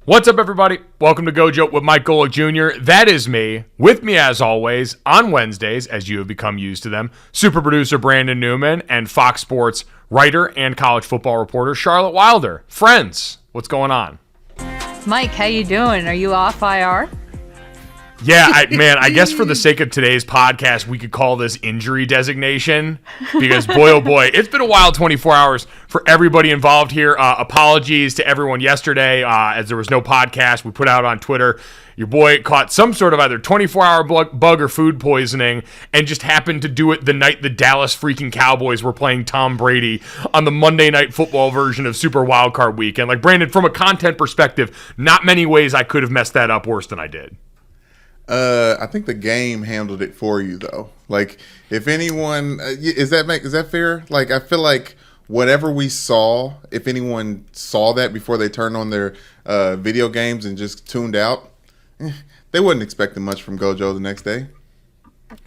What's up, everybody? Welcome to Gojo with Mike Golick Jr. That is me. With me, as always, on Wednesdays, as you have become used to them, super producer Brandon Newman and Fox Sports writer and college football reporter Charlotte Wilder. Friends, what's going on? Mike, how you doing? Are you off IR? Yeah, I guess for the sake of today's podcast, we could call this injury designation because, boy, oh boy, it's been a wild 24 hours for everybody involved here. Apologies to everyone yesterday as there was no podcast. We put out on Twitter, your boy caught some sort of either 24-hour bug or food poisoning and just happened to do it the night the Dallas freaking Cowboys were playing Tom Brady on the Monday Night Football version of Super Wildcard Weekend. Like, Brandon, from a content perspective, not many ways I could have messed that up worse than I did. I think the game handled it for you, though. Like, if anyone, is that fair? Like, I feel like whatever we saw, if anyone saw that before they turned on their video games and just tuned out, they wasn't expecting much from Gojo the next day.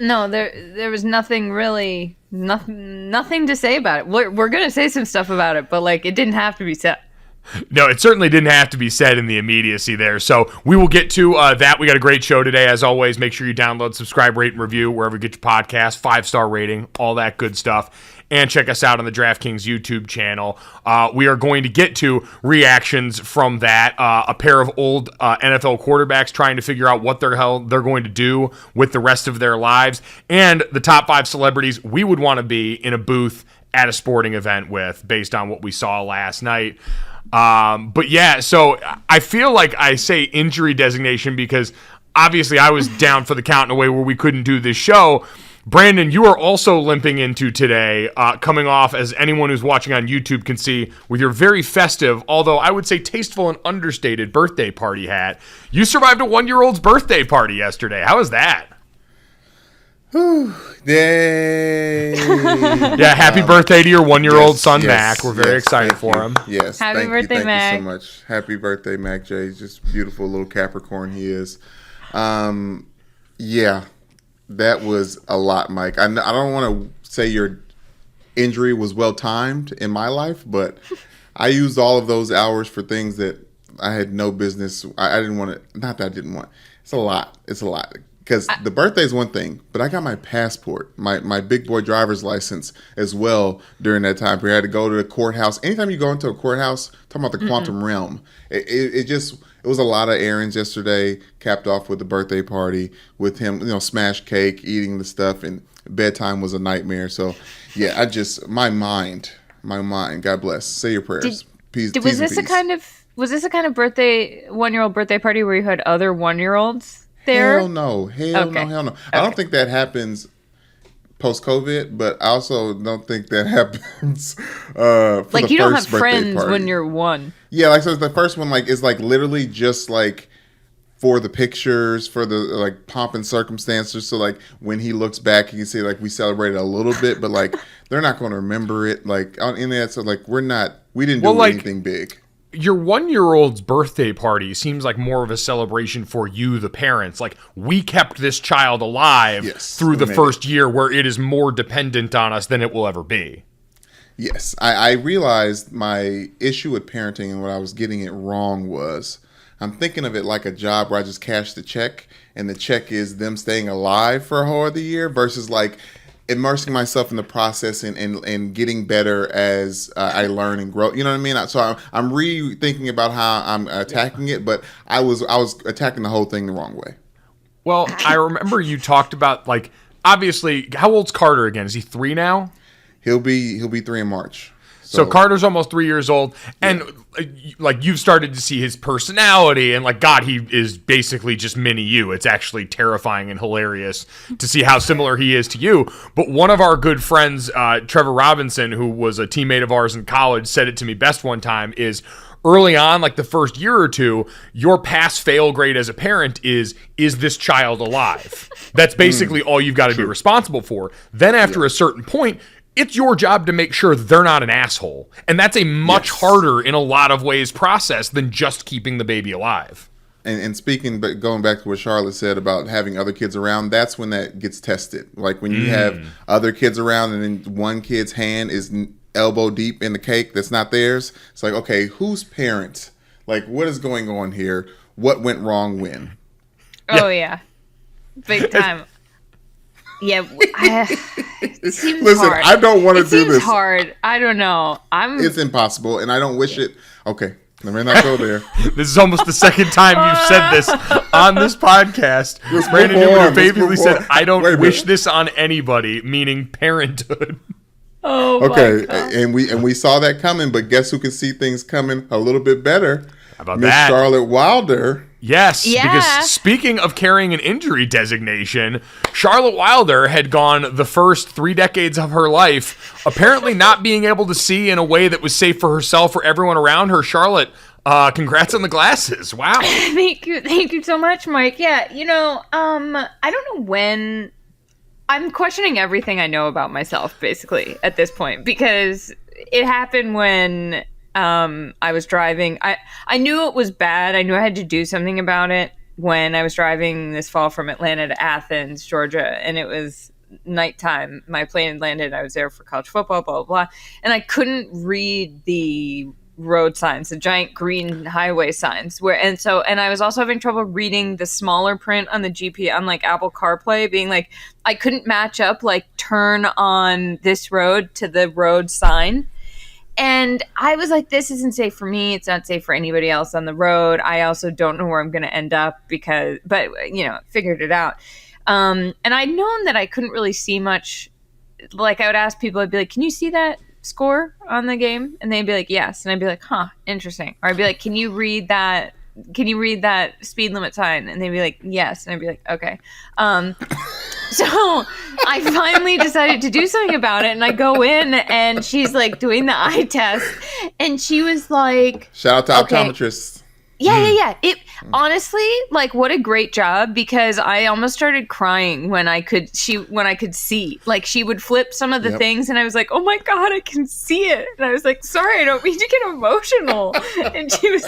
No, there was nothing really, nothing to say about it. We're gonna say some stuff about it, but like it didn't have to be said. No, it certainly didn't have to be said in the immediacy there. So we will get to that. We got a great show today. As always, make sure you download, subscribe, rate, and review wherever you get your podcast. 5-star rating, all that good stuff. And check us out on the DraftKings YouTube channel. We are going to get to reactions from that. A pair of old NFL quarterbacks trying to figure out what the hell they're going to do with the rest of their lives. And the top 5 celebrities we would want to be in a booth at a sporting event with based on what we saw last night. But yeah, so I feel like I say injury designation because obviously I was down for the count in a way where we couldn't do this show. Brandon, you are also limping into today, coming off, as anyone who's watching on YouTube can see, with your very festive, although I would say tasteful and understated birthday party hat. You survived a 1-year-old's birthday party yesterday. How was that? Yay! Yeah, happy birthday to your 1-year-old son, Mac. We're very excited for him. Yes, happy birthday, Mac. Thank you so much. Happy birthday, Mac J. Just beautiful little Capricorn he is. Yeah, that was a lot, Mike. I don't want to say your injury was well timed in my life, but I used all of those hours for things that I had no business. I didn't want to. Not that I didn't want. It's a lot. Because the birthday is one thing, but I got my passport, my big boy driver's license as well during that time period. I had to go to the courthouse. Anytime you go into a courthouse, talking about the quantum realm, it was a lot of errands yesterday, capped off with the birthday party with him, smash cake, eating the stuff, and bedtime was a nightmare. So, yeah, my mind, God bless. Say your prayers. Was this a kind of birthday, 1-year-old birthday party where you had other 1-year-olds? There? Hell no. Okay. I don't think that happens post-COVID, but I also don't think that happens for like the you don't first have friends party. when you're 1. Yeah, like so the first one is literally just for the pictures, for the pomp and circumstances. So when he looks back, you can see we celebrated a little bit, but they're not going to remember it in that. So we didn't do anything big. Your 1-year-old's birthday party seems like more of a celebration for you, the parents. Like, we kept this child alive through the first year where it is more dependent on us than it will ever be. Yes. I realized my issue with parenting and what I was getting it wrong was I'm thinking of it like a job where I just cash the check and the check is them staying alive for a whole other year versus immersing myself in the process and getting better as I learn and grow. You know what I mean? So I'm rethinking about how I'm attacking it, but I was attacking the whole thing the wrong way. Well, I remember you talked about obviously, how old's Carter again? Is he 3 now? He'll be 3 in March. So Carter's almost 3 years old, and you've started to see his personality, and God, he is basically just mini you. It's actually terrifying and hilarious to see how similar he is to you. But one of our good friends, Trevor Robinson, who was a teammate of ours in college, said it to me best one time is, early on, the first year or two, your pass-fail grade as a parent is this child alive? That's basically all you've got to be responsible for. Then after a certain point, it's your job to make sure they're not an asshole. And that's a much harder, in a lot of ways, process than just keeping the baby alive. And speaking, but going back to what Charlotte said about having other kids around, that's when that gets tested. When you have other kids around and then one kid's hand is elbow deep in the cake that's not theirs. It's okay, whose parent Like, what is going on here? What went wrong when? Oh, yeah. Big time. Yeah. It seems Listen, hard. I don't want to do this. It's hard. I don't know. It's impossible, and I don't wish it. Okay, let me not go there. This is almost the second time you've said this on this podcast. Brandon Newman famously said, I don't wish this on anybody, meaning parenthood. Oh, okay, my God. and we saw that coming, but guess who can see things coming a little bit better? How about Miss that? Charlotte Wilder. Yes, Yeah. because speaking of carrying an injury designation, Charlotte Wilder had gone the first 3 decades of her life apparently not being able to see in a way that was safe for herself or everyone around her. Charlotte, congrats on the glasses. Wow. Thank you so much, Mike. Yeah, I don't know when. I'm questioning everything I know about myself, basically, at this point, because it happened when I was driving. I knew it was bad. I knew I had to do something about it when I was driving this fall from Atlanta to Athens, Georgia, and it was nighttime. My plane had landed. I was there for college football, blah, blah, blah. And I couldn't read the road signs, the giant green highway signs, and I was also having trouble reading the smaller print on the GPS on like Apple CarPlay, being like, I couldn't match up like turn on this road to the road sign. And I was like, this isn't safe for me. It's not safe for anybody else on the road. I also don't know where I'm going to end up but figured it out. And I'd known that I couldn't really see much. Like, I would ask people, I'd be like, can you see that score on the game? And they'd be like, yes. And I'd be like, huh, interesting. Or I'd be like, can you read that speed limit sign? And they'd be like, yes. And I'd be like, okay. So I finally decided to do something about it, and I go in, and she's like doing the eye test, and she was like, shout out to optometrists. Yeah. It honestly, like, what a great job, because I almost started crying when I could see. Like, she would flip some of the things, and I was like, oh my God, I can see it. And I was like, sorry, I don't mean to get emotional. And she was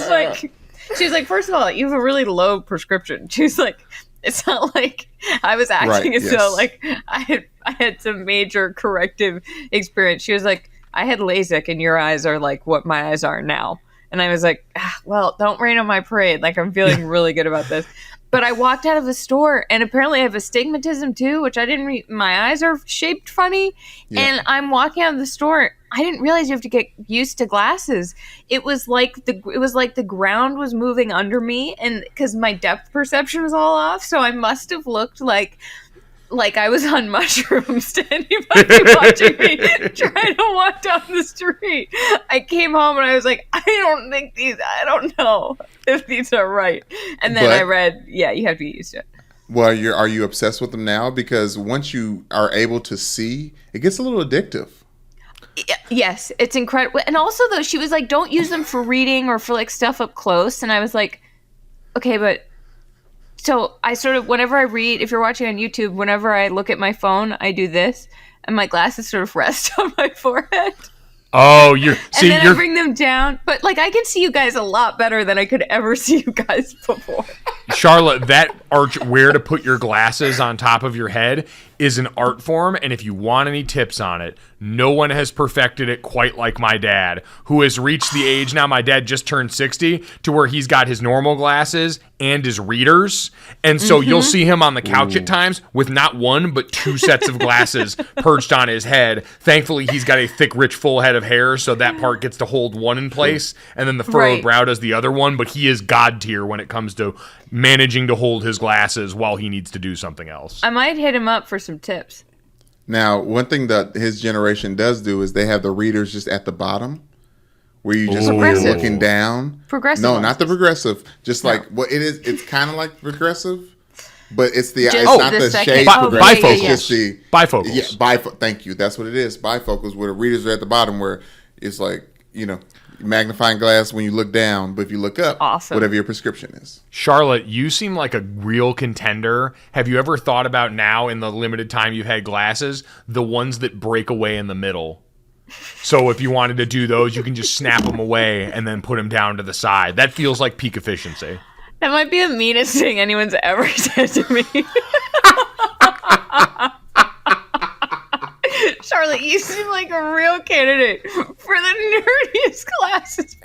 like, first of all, you have a really low prescription. She was like, it's not like I was acting as though like I had some major corrective experience. She was like, I had LASIK and your eyes are like what my eyes are now. And I was like, well, don't rain on my parade. Like, I'm feeling really good about this. But I walked out of the store, and apparently I have astigmatism too, which I didn't my eyes are shaped funny. Yeah. And I'm walking out of the store. I didn't realize you have to get used to glasses. It was like the ground was moving under me, and because my depth perception was all off, so I must have looked like I was on mushrooms to anybody watching me trying to walk down the street. I came home and I was like, I don't know if these are right. And then I read, you have to get used to it. Well, are you obsessed with them now? Because once you are able to see, it gets a little addictive. Yes, it's incredible. And also, though, she was like, don't use them for reading or for like stuff up close. And I was like, okay, but so I sort of, whenever I read, if you're watching on YouTube, whenever I look at my phone, I do this, and my glasses sort of rest on my forehead. Oh, I bring them down. But like, I can see you guys a lot better than I could ever see you guys before. Charlotte, that where to put your glasses on top of your head is an art form, and if you want any tips on it, no one has perfected it quite like my dad, who has reached the age now. My dad just turned 60, to where he's got his normal glasses and his readers, and so you'll see him on the couch at times with not one but 2 sets of glasses perched on his head. Thankfully, he's got a thick, rich, full head of hair, so that part gets to hold one in place, and then the furrowed brow does the other one, but he is god tier when it comes to managing to hold his glasses while he needs to do something else. I might hit him up for some tips. Now, one thing that his generation does do is they have the readers just at the bottom, where you just you're looking down. Progressive. No, not the progressive. Just like what it is. It's kind of like progressive, but it's not the shade progressive. Bifocals. It's just the bifocals. Yeah, thank you. That's what it is. Bifocals, where the readers are at the bottom, where it's like, magnifying glass when you look down, but if you look up, whatever your prescription is. Charlotte, you seem like a real contender. Have you ever thought about, now in the limited time you've had glasses, the ones that break away in the middle? So if you wanted to do those, you can just snap them away and then put them down to the side. That feels like peak efficiency. That might be the meanest thing anyone's ever said to me. Charlotte, you seem like a real candidate for the nerdiest glasses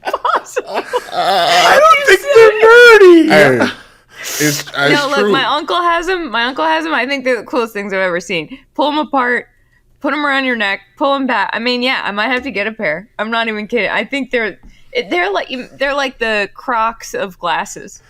possible. I don't think they're nerdy. Hey, it's No, look, true. my uncle has them. I think they're the coolest things I've ever seen. Pull them apart, put them around your neck, pull them back. I mean, yeah, I might have to get a pair. I'm not even kidding. I think they're like the Crocs of glasses.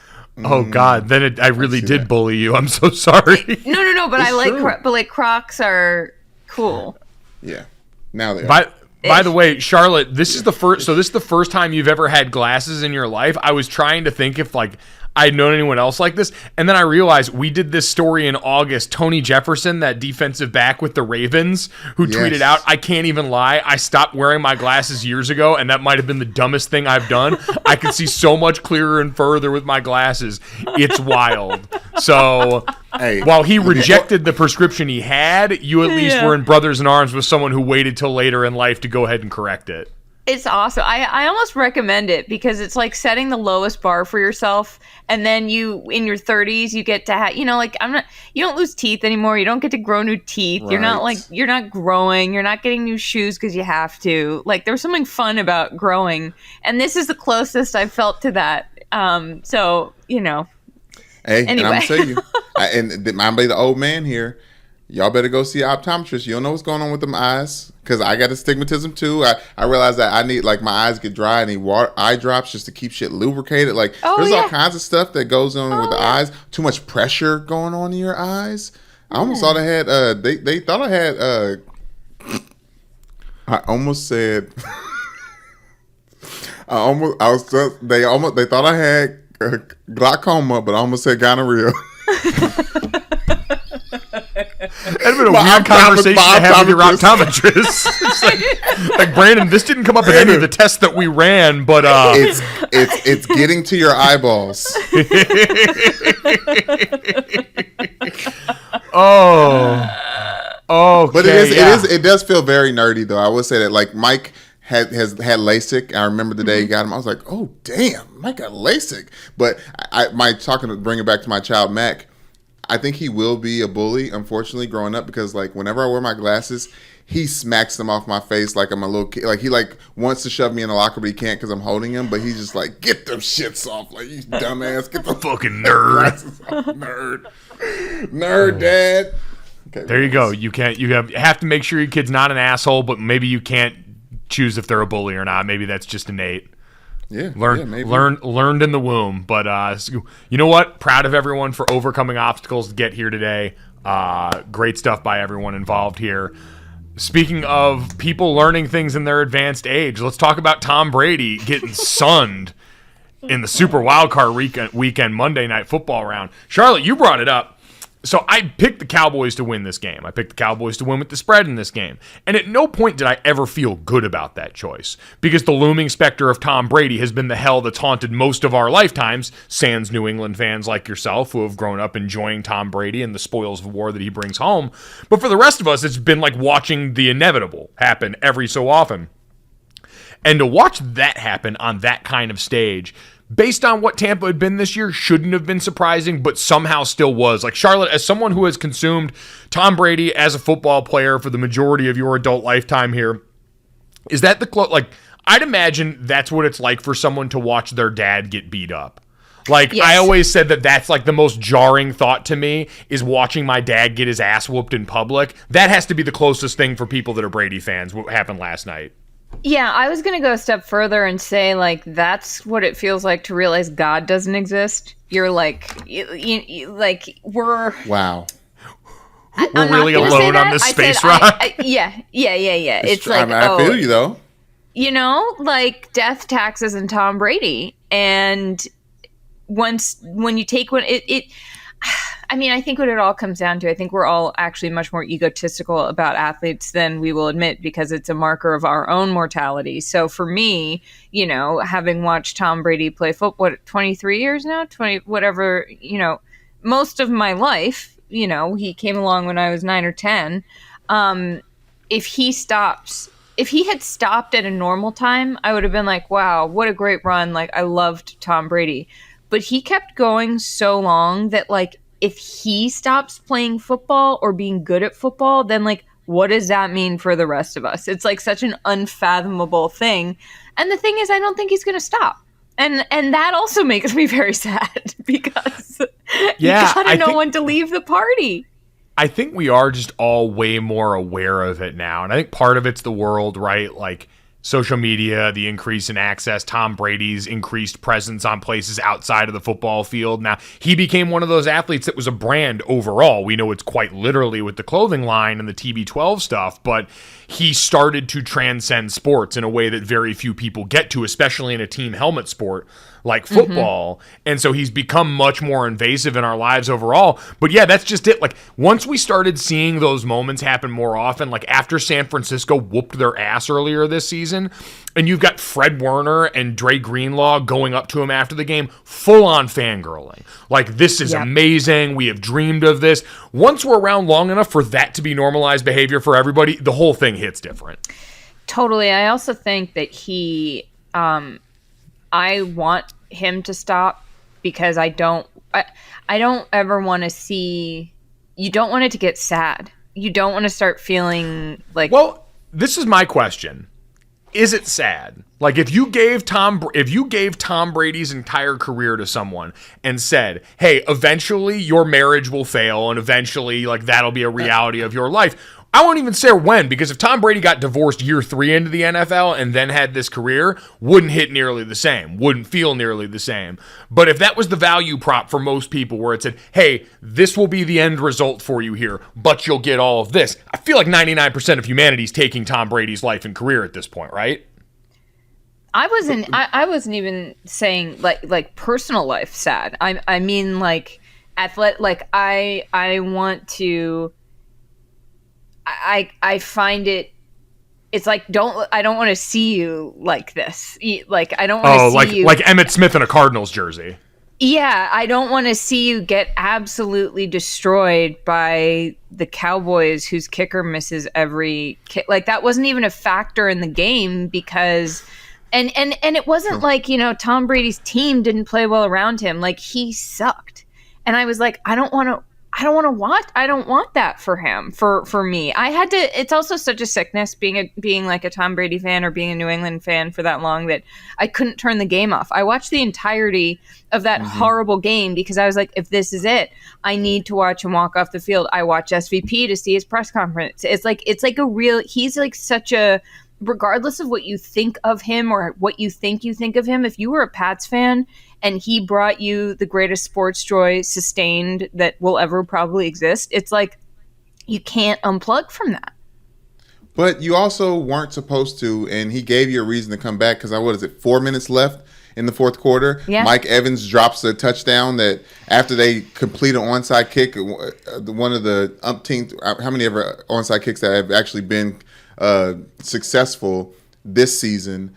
Oh God, then I really did that. bully you. I'm so sorry. No, but It's I like true. but like Crocs are cool. Yeah. Now they are. By the way, Charlotte, this is the first. So this is the first time you've ever had glasses in your life. I was trying to think if like I'd known anyone else like this, and then I realized we did this story in August. Tony Jefferson, that defensive back with the Ravens, who Yes. tweeted out, "I can't even lie. I stopped wearing my glasses years ago, and that might have been the dumbest thing I've done. I can see so much clearer and further with my glasses. It's wild." So. Hey, While he rejected the prescription he had, you at least Yeah. were in brothers in arms with someone who waited till later in life to go ahead and correct it. It's awesome. I almost recommend it because it's like setting the lowest bar for yourself, and then you in your 30s you get to have, you don't lose teeth anymore. You don't get to grow new teeth. You're not Right. you're not growing. You're not getting new shoes because you have to. Like there's something fun about growing, and this is the closest I've felt to that. So Hey, and Anyway. I'm gonna tell you, I'm the old man here. Y'all better go see an optometrist. You don't know what's going on with them eyes, because I got astigmatism too. I realize that I need, like, my eyes get dry. I need eye drops just to keep shit lubricated. Like, Oh, there's yeah. all kinds of stuff that goes on with the eyes. Too much pressure going on in your eyes. I almost thought I had. They thought I had. I almost said. They thought I had glaucoma, but I almost said gonorrhea. That'd been a My weird conversation to have with your optometrist. optometrist. It's like, Brandon, this didn't come up in any of the tests that we ran, but It's getting to your eyeballs. okay, But yeah. it does feel very nerdy though. I would say that, like, Mike has had LASIK. I remember the day he got him. I was like, oh damn, Mike got LASIK. But bring it back to my child Mac. I think he will be a bully, unfortunately, growing up, because, like, whenever I wear my glasses, he smacks them off my face like I'm a little kid. Like, he, like, wants to shove me in the locker, but he can't because I'm holding him. But he's just like, get them shits off, like, you dumbass, get the Fucking nerd. glasses off, nerd, dad. Okay, There you go. You have to make sure your kid's not an asshole, but maybe you can't choose if they're a bully or not. Maybe that's just innate. Yeah, maybe. Learned in the womb. But you know what? Proud of everyone for overcoming obstacles to get here today. Great stuff by everyone involved here. Speaking of people learning things in their advanced age, let's talk about Tom Brady getting sunned in the Super Wildcard weekend Monday Night Football round. Charlotte, you brought it up. So I picked the Cowboys to win this game. I picked the Cowboys to win with the spread in this game. And at no point did I ever feel good about that choice, because the looming specter of Tom Brady has been the hell that's haunted most of our lifetimes, sans New England fans like yourself who have grown up enjoying Tom Brady and the spoils of war that he brings home. But for the rest of us, it's been like watching the inevitable happen every so often. And to watch that happen on that kind of stage, based on what Tampa had been this year, shouldn't have been surprising, but somehow still was. Like, Charlotte, as someone who has consumed Tom Brady as a football player for the majority of your adult lifetime here, is that I'd imagine that's what it's like for someone to watch their dad get beat up. Like, Yes. I always said that's like the most jarring thought to me, is watching my dad get his ass whooped in public. That has to be the closest thing for people that are Brady fans, what happened last night. Yeah, I was going to go a step further and say, like, that's what it feels like to realize God doesn't exist. You're like, we're... Wow. I'm We're not really gonna say alone that. on this I space said, rock. Yeah. It's like, I feel you though. Like death, taxes, and Tom Brady. And when you take one, I think what it all comes down to, I think we're all actually much more egotistical about athletes than we will admit, because it's a marker of our own mortality. So for me, having watched Tom Brady play football, 23 years now, 20, whatever, most of my life, he came along when I was 9 or 10. If he had stopped at a normal time, I would have been like, wow, what a great run. Like, I loved Tom Brady. But he kept going so long that, like, if he stops playing football or being good at football, then, like, what does that mean for the rest of us? It's like such an unfathomable thing. And the thing is, I don't think he's going to stop. And that also makes me very sad because Yeah, you gotta know when to leave the party. I think we are just all way more aware of it now. And I think part of it's the world, right? Like social media, the increase in access, Tom Brady's increased presence on places outside of the football field. Now, he became one of those athletes that was a brand overall. We know it's quite literally with the clothing line and the TB12 stuff, but he started to transcend sports in a way that very few people get to, especially in a team helmet sport like football. And so he's become much more invasive in our lives overall. But yeah, that's just it. Like once we started seeing those moments happen more often, like after San Francisco whooped their ass earlier this season, and you've got Fred Warner and Dre Greenlaw going up to him after the game, full on fangirling. Like, this is amazing. We have dreamed of this. Once we're around long enough for that to be normalized behavior for everybody, the whole thing hits different. Totally. I also think that I want him to stop because I don't ever want to see, you don't want it to get sad. You don't want to start feeling like, well, this is my question. Is it sad? Like if you gave Tom Brady's entire career to someone and said, "Hey, eventually your marriage will fail and eventually like that'll be a reality of your life." I won't even say when, because if Tom Brady got divorced year 3 into the NFL and then had this career, wouldn't hit nearly the same, wouldn't feel nearly the same. But if that was the value prop for most people where it said, "Hey, this will be the end result for you here, but you'll get all of this," I feel like 99% of humanity's taking Tom Brady's life and career at this point, right? I wasn't even saying like personal life sad. I mean like athletic, like I want to, I find it's like I don't want to see you like this. Like I don't want to see you like Emmitt Smith in a Cardinals jersey. Yeah, I don't want to see you get absolutely destroyed by the Cowboys whose kicker misses every kick. Like that wasn't even a factor in the game because and it wasn't like, you know, Tom Brady's team didn't play well around him. Like he sucked. And I was like, I don't want that for him, for me. I had to, it's also such a sickness being like a Tom Brady fan or being a New England fan for that long that I couldn't turn the game off. I watched the entirety of that horrible game because I was like, if this is it, I need to watch him walk off the field. I watch SVP to see his press conference. It's like a real, he's like such a, regardless of what you think of him or what you think of him, if you were a Pats fan and he brought you the greatest sports joy sustained that will ever probably exist, it's like you can't unplug from that. But you also weren't supposed to, and he gave you a reason to come back because 4 minutes left in the fourth quarter? Yeah. Mike Evans drops a touchdown that after they complete an onside kick, one of the umpteenth, how many ever onside kicks that have actually been successful this season,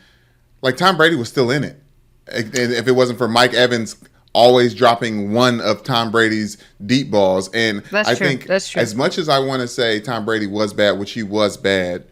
like Tom Brady was still in it. If it wasn't for Mike Evans always dropping one of Tom Brady's deep balls. And I think as much as I want to say Tom Brady was bad, which he was bad,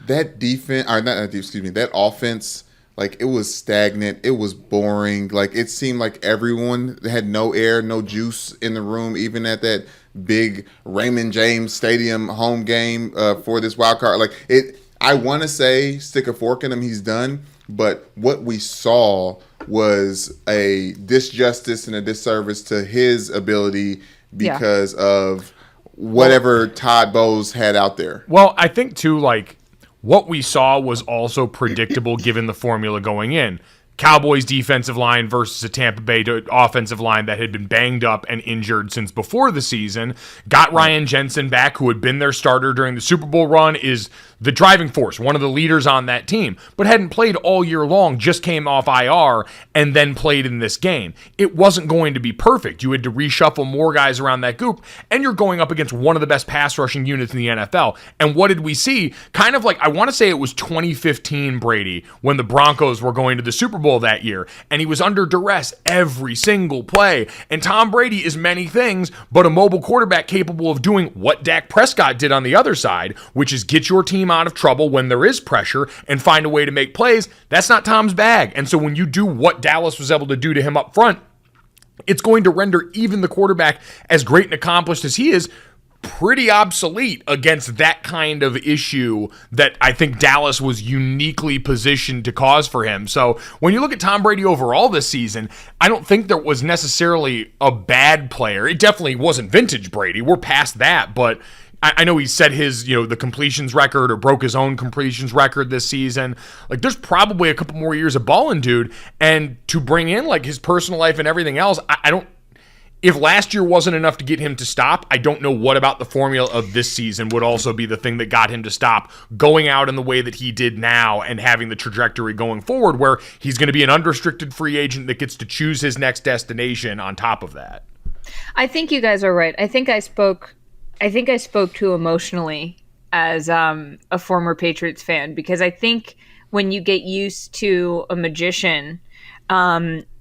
that that offense, like it was stagnant. It was boring. Like it seemed like everyone had no air, no juice in the room, even at that big Raymond James Stadium home game for this wild card. Like it, I want to say stick a fork in him. He's done. But what we saw was a disjustice and a disservice to his ability because of whatever Todd Bowles had out there. Well, I think too, like what we saw was also predictable given the formula going in. Cowboys defensive line versus a Tampa Bay offensive line that had been banged up and injured since before the season. Got Ryan Jensen back, who had been their starter during the Super Bowl run, is the driving force, one of the leaders on that team, but hadn't played all year long, just came off IR and then played in this game. It wasn't going to be perfect. You had to reshuffle more guys around that group, and you're going up against one of the best pass rushing units in the NFL. And what did we see? Kind of like, I want to say it was 2015 Brady when the Broncos were going to the Super Bowl that year, and he was under duress every single play. And Tom Brady is many things, but a mobile quarterback capable of doing what Dak Prescott did on the other side, which is get your team out of trouble when there is pressure and find a way to make plays. That's not Tom's bag. And so when you do what Dallas was able to do to him up front, it's going to render even the quarterback as great and accomplished as he is pretty obsolete against that kind of issue that I think Dallas was uniquely positioned to cause for him. So when you look at Tom Brady overall this season, I don't think there was necessarily a bad player. It definitely wasn't vintage Brady. We're past that, but I know he set his, the completions record or broke his own completions record this season. Like, there's probably a couple more years of balling, dude. And to bring in, like, his personal life and everything else, I don't, if last year wasn't enough to get him to stop, I don't know what about the formula of this season would also be the thing that got him to stop going out in the way that he did now and having the trajectory going forward where he's going to be an unrestricted free agent that gets to choose his next destination on top of that. I think you guys are right. I think I spoke too emotionally as a former Patriots fan, because I think when you get used to a magician,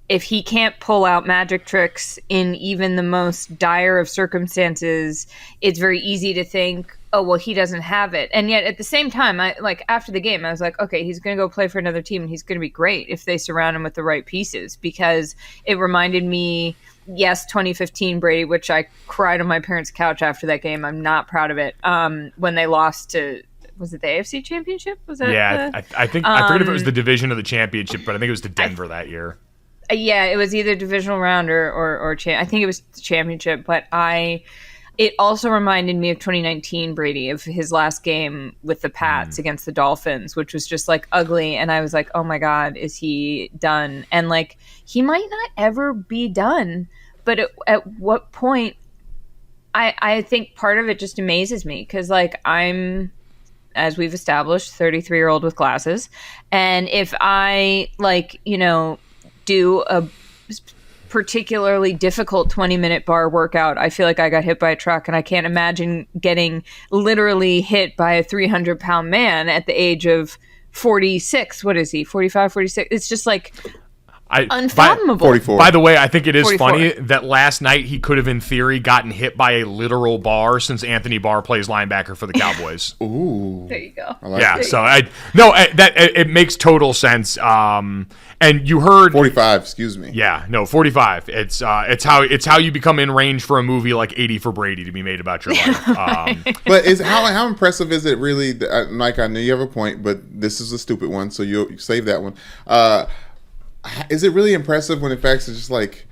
if he can't pull out magic tricks in even the most dire of circumstances, it's very easy to think, oh, well, he doesn't have it. And yet at the same time, after the game, I was like, okay, he's going to go play for another team and he's going to be great if they surround him with the right pieces, because it reminded me, yes, 2015 Brady, which I cried on my parents' couch after that game. I'm not proud of it. When they lost to, was it the AFC Championship? Was that? Yeah, I think I forget if it was the division of the championship, but I think it was to Denver that year. Yeah, it was either divisional round or I think it was the championship. But it also reminded me of 2019 Brady, of his last game with the Pats against the Dolphins, which was just like ugly. And I was like, oh my God, is he done? And like, he might not ever be done. But at what point, I think part of it just amazes me, because like, I'm, as we've established, 33-year-old with glasses. And if I do a particularly difficult 20-minute bar workout, I feel like I got hit by a truck, and I can't imagine getting literally hit by a 300-pound man at the age of 46. What is he? 45, 46? It's just like unfathomable. 44. By the way, I think it is 44. funny that last night he could have, in theory, gotten hit by a literal bar, since Anthony Barr plays linebacker for the Cowboys. Ooh. There you go. It makes total sense. And you heard 45, excuse me. Yeah, no, 45. It's how you become in range for a movie like 80 for Brady to be made about your life. But how impressive is it really? Mike, I know you have a point, but this is a stupid one, so you save that one. Is it really impressive when in fact it's just like,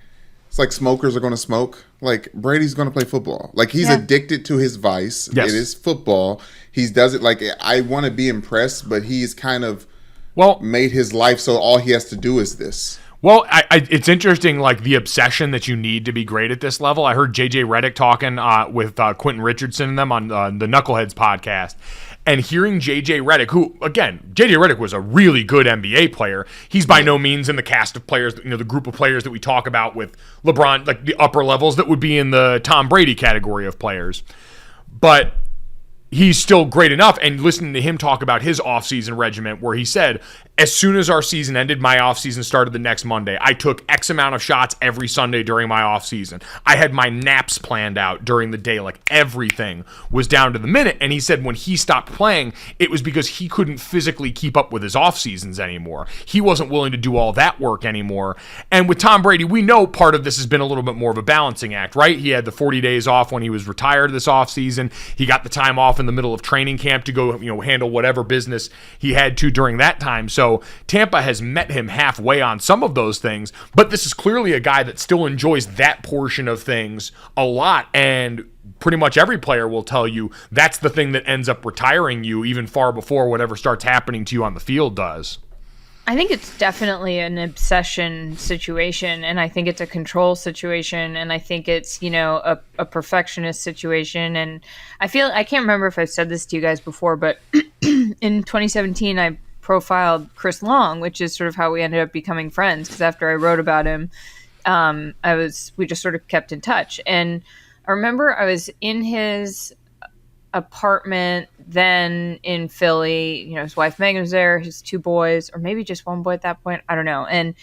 it's like smokers are going to smoke? Like, Brady's going to play football. Like, he's addicted to his vice. Yes. It is football. He does it like, I want to be impressed, but he's kind of made his life so all he has to do is this. Well, it's interesting, like, the obsession that you need to be great at this level. I heard JJ Redick talking with Quentin Richardson and them on the Knuckleheads podcast. And hearing JJ Redick, who, again, JJ Redick was a really good NBA player. He's by no means in the cast of players, the group of players that we talk about with LeBron, like the upper levels that would be in the Tom Brady category of players. But he's still great enough. And listening to him talk about his offseason regimen, where he said, as soon as our season ended, my offseason started the next Monday. I took X amount of shots every Sunday during my offseason. I had my naps planned out during the day. Like, everything was down to the minute. And he said when he stopped playing, it was because he couldn't physically keep up with his offseasons anymore. He wasn't willing to do all that work anymore. And with Tom Brady, we know part of this has been a little bit more of a balancing act, right? He had the 40 days off when he was retired this offseason. He got the time off in the middle of training camp to go, handle whatever business he had to during that time. So Tampa has met him halfway on some of those things, but this is clearly a guy that still enjoys that portion of things a lot, and pretty much every player will tell you that's the thing that ends up retiring you even far before whatever starts happening to you on the field does. I think it's definitely an obsession situation, and I think it's a control situation, and I think it's, a perfectionist situation. And I can't remember if I've said this to you guys before, but in 2017, I profiled Chris Long, which is sort of how we ended up becoming friends, because after I wrote about him, we just sort of kept in touch. And I remember I was in his apartment then in Philly. His wife Megan was there, his two boys, or maybe just one boy at that point, I don't know. And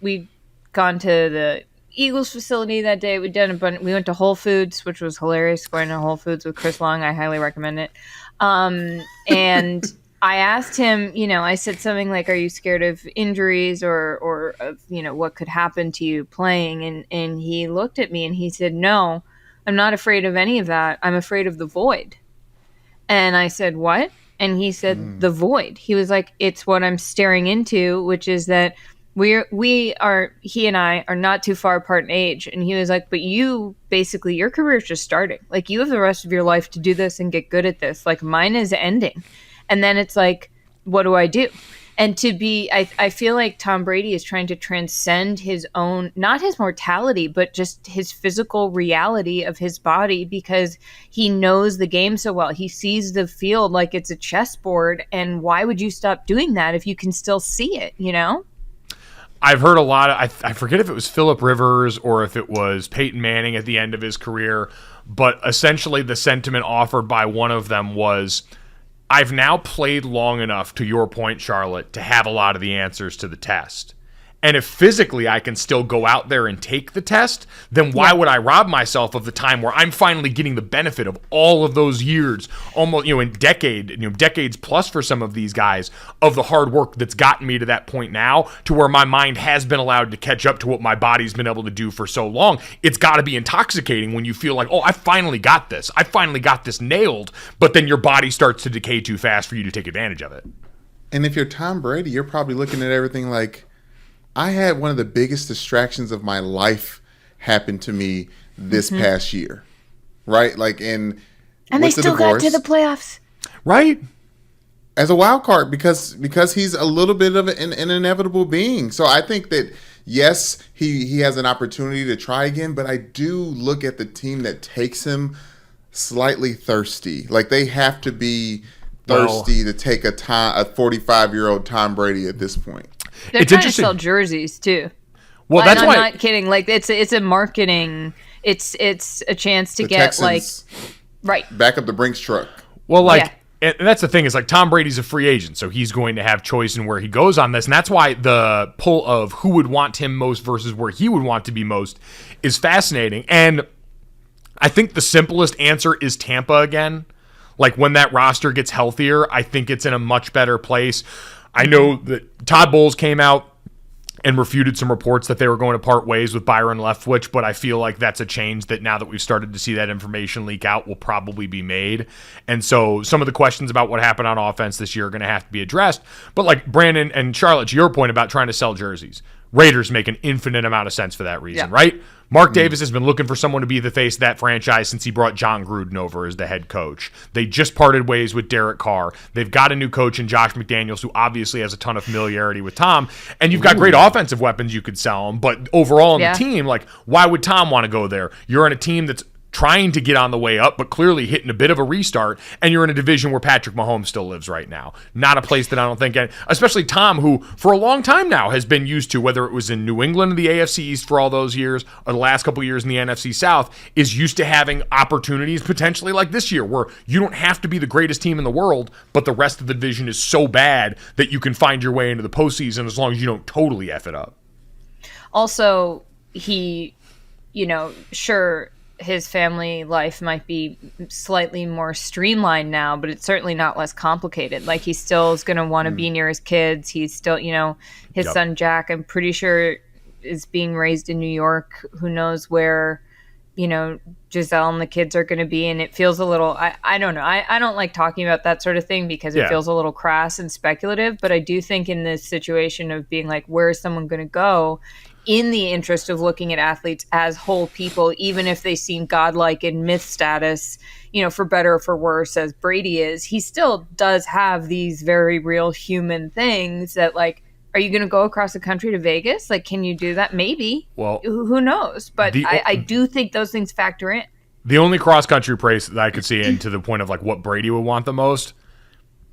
we'd gone to the Eagles facility that day. We went to Whole Foods, which was hilarious. Going to Whole Foods with Chris Long, I highly recommend it. And I asked him, I said something like, are you scared of injuries or of, what could happen to you playing? And he looked at me and he said, no, I'm not afraid of any of that. I'm afraid of the void. And I said, what? And he said, the void. He was like, it's what I'm staring into, which is that he and I are not too far apart in age. And he was like, but you, basically, your career is just starting. Like, you have the rest of your life to do this and get good at this. Like, mine is ending. And then it's like, what do I do? And I feel like Tom Brady is trying to transcend his own, not his mortality, but just his physical reality of his body, because he knows the game so well. He sees the field like it's a chessboard. And why would you stop doing that if you can still see it, you know? I've heard a lot of, I forget if it was Phillip Rivers or if it was Peyton Manning at the end of his career, but essentially the sentiment offered by one of them was, I've now played long enough, to your point, Charlotte, to have a lot of the answers to the test. And if physically I can still go out there and take the test, then why would I rob myself of the time where I'm finally getting the benefit of all of those years, almost, in decades plus for some of these guys, of the hard work that's gotten me to that point now, to where my mind has been allowed to catch up to what my body's been able to do for so long. It's got to be intoxicating when you feel like, oh, I finally got this. I finally got this nailed. But then your body starts to decay too fast for you to take advantage of it. And if you're Tom Brady, you're probably looking at everything like, I had one of the biggest distractions of my life happen to me this past year, right? Like and they still got to the playoffs, right? As a wild card, because he's a little bit of an inevitable being. So I think that yes, he has an opportunity to try again, but I do look at the team that takes him slightly thirsty. Like they have to be thirsty to take a 45-year-old Tom Brady at this point. They're trying to sell jerseys too. Well, that's why. I'm not kidding. Like it's a marketing. It's a chance to get Texans back up the Brinks truck. Well, and that's the thing is like Tom Brady's a free agent, so he's going to have choice in where he goes on this, and that's why the pull of who would want him most versus where he would want to be most is fascinating. And I think the simplest answer is Tampa again. Like when that roster gets healthier, I think it's in a much better place. I know that Todd Bowles came out and refuted some reports that they were going to part ways with Byron Leftwich, but I feel like that's a change that now that we've started to see that information leak out will probably be made. And so some of the questions about what happened on offense this year are going to have to be addressed. But like Brandon and Charlotte, to your point about trying to sell jerseys, Raiders make an infinite amount of sense for that reason, right? Mark Davis has been looking for someone to be the face of that franchise since he brought John Gruden over as the head coach. They just parted ways with Derek Carr. They've got a new coach in Josh McDaniels, who obviously has a ton of familiarity with Tom. And you've got great offensive weapons you could sell him. But overall on the team, like, why would Tom want to go there? You're in a team that's trying to get on the way up, but clearly hitting a bit of a restart, and you're in a division where Patrick Mahomes still lives right now. Not a place that I don't think, especially Tom, who for a long time now has been used to, whether it was in New England in the AFC East for all those years, or the last couple years in the NFC South, is used to having opportunities potentially like this year, where you don't have to be the greatest team in the world, but the rest of the division is so bad that you can find your way into the postseason as long as you don't totally F it up. Also, he, sure, his family life might be slightly more streamlined now, but it's certainly not less complicated. Like he still is going to want to be near his kids. He's still, his son Jack, I'm pretty sure is being raised in New York. Who knows where, Giselle and the kids are going to be. And it feels a little, I don't know. I don't like talking about that sort of thing because it feels a little crass and speculative, but I do think in this situation of being like, where is someone going to go? In the interest of looking at athletes as whole people, even if they seem godlike in myth status, for better or for worse, as Brady is, he still does have these very real human things that, like, are you going to go across the country to Vegas? Like, can you do that? Maybe. Well, who knows? But I do think those things factor in. The only cross-country place that I could see in to the point of, like, what Brady would want the most,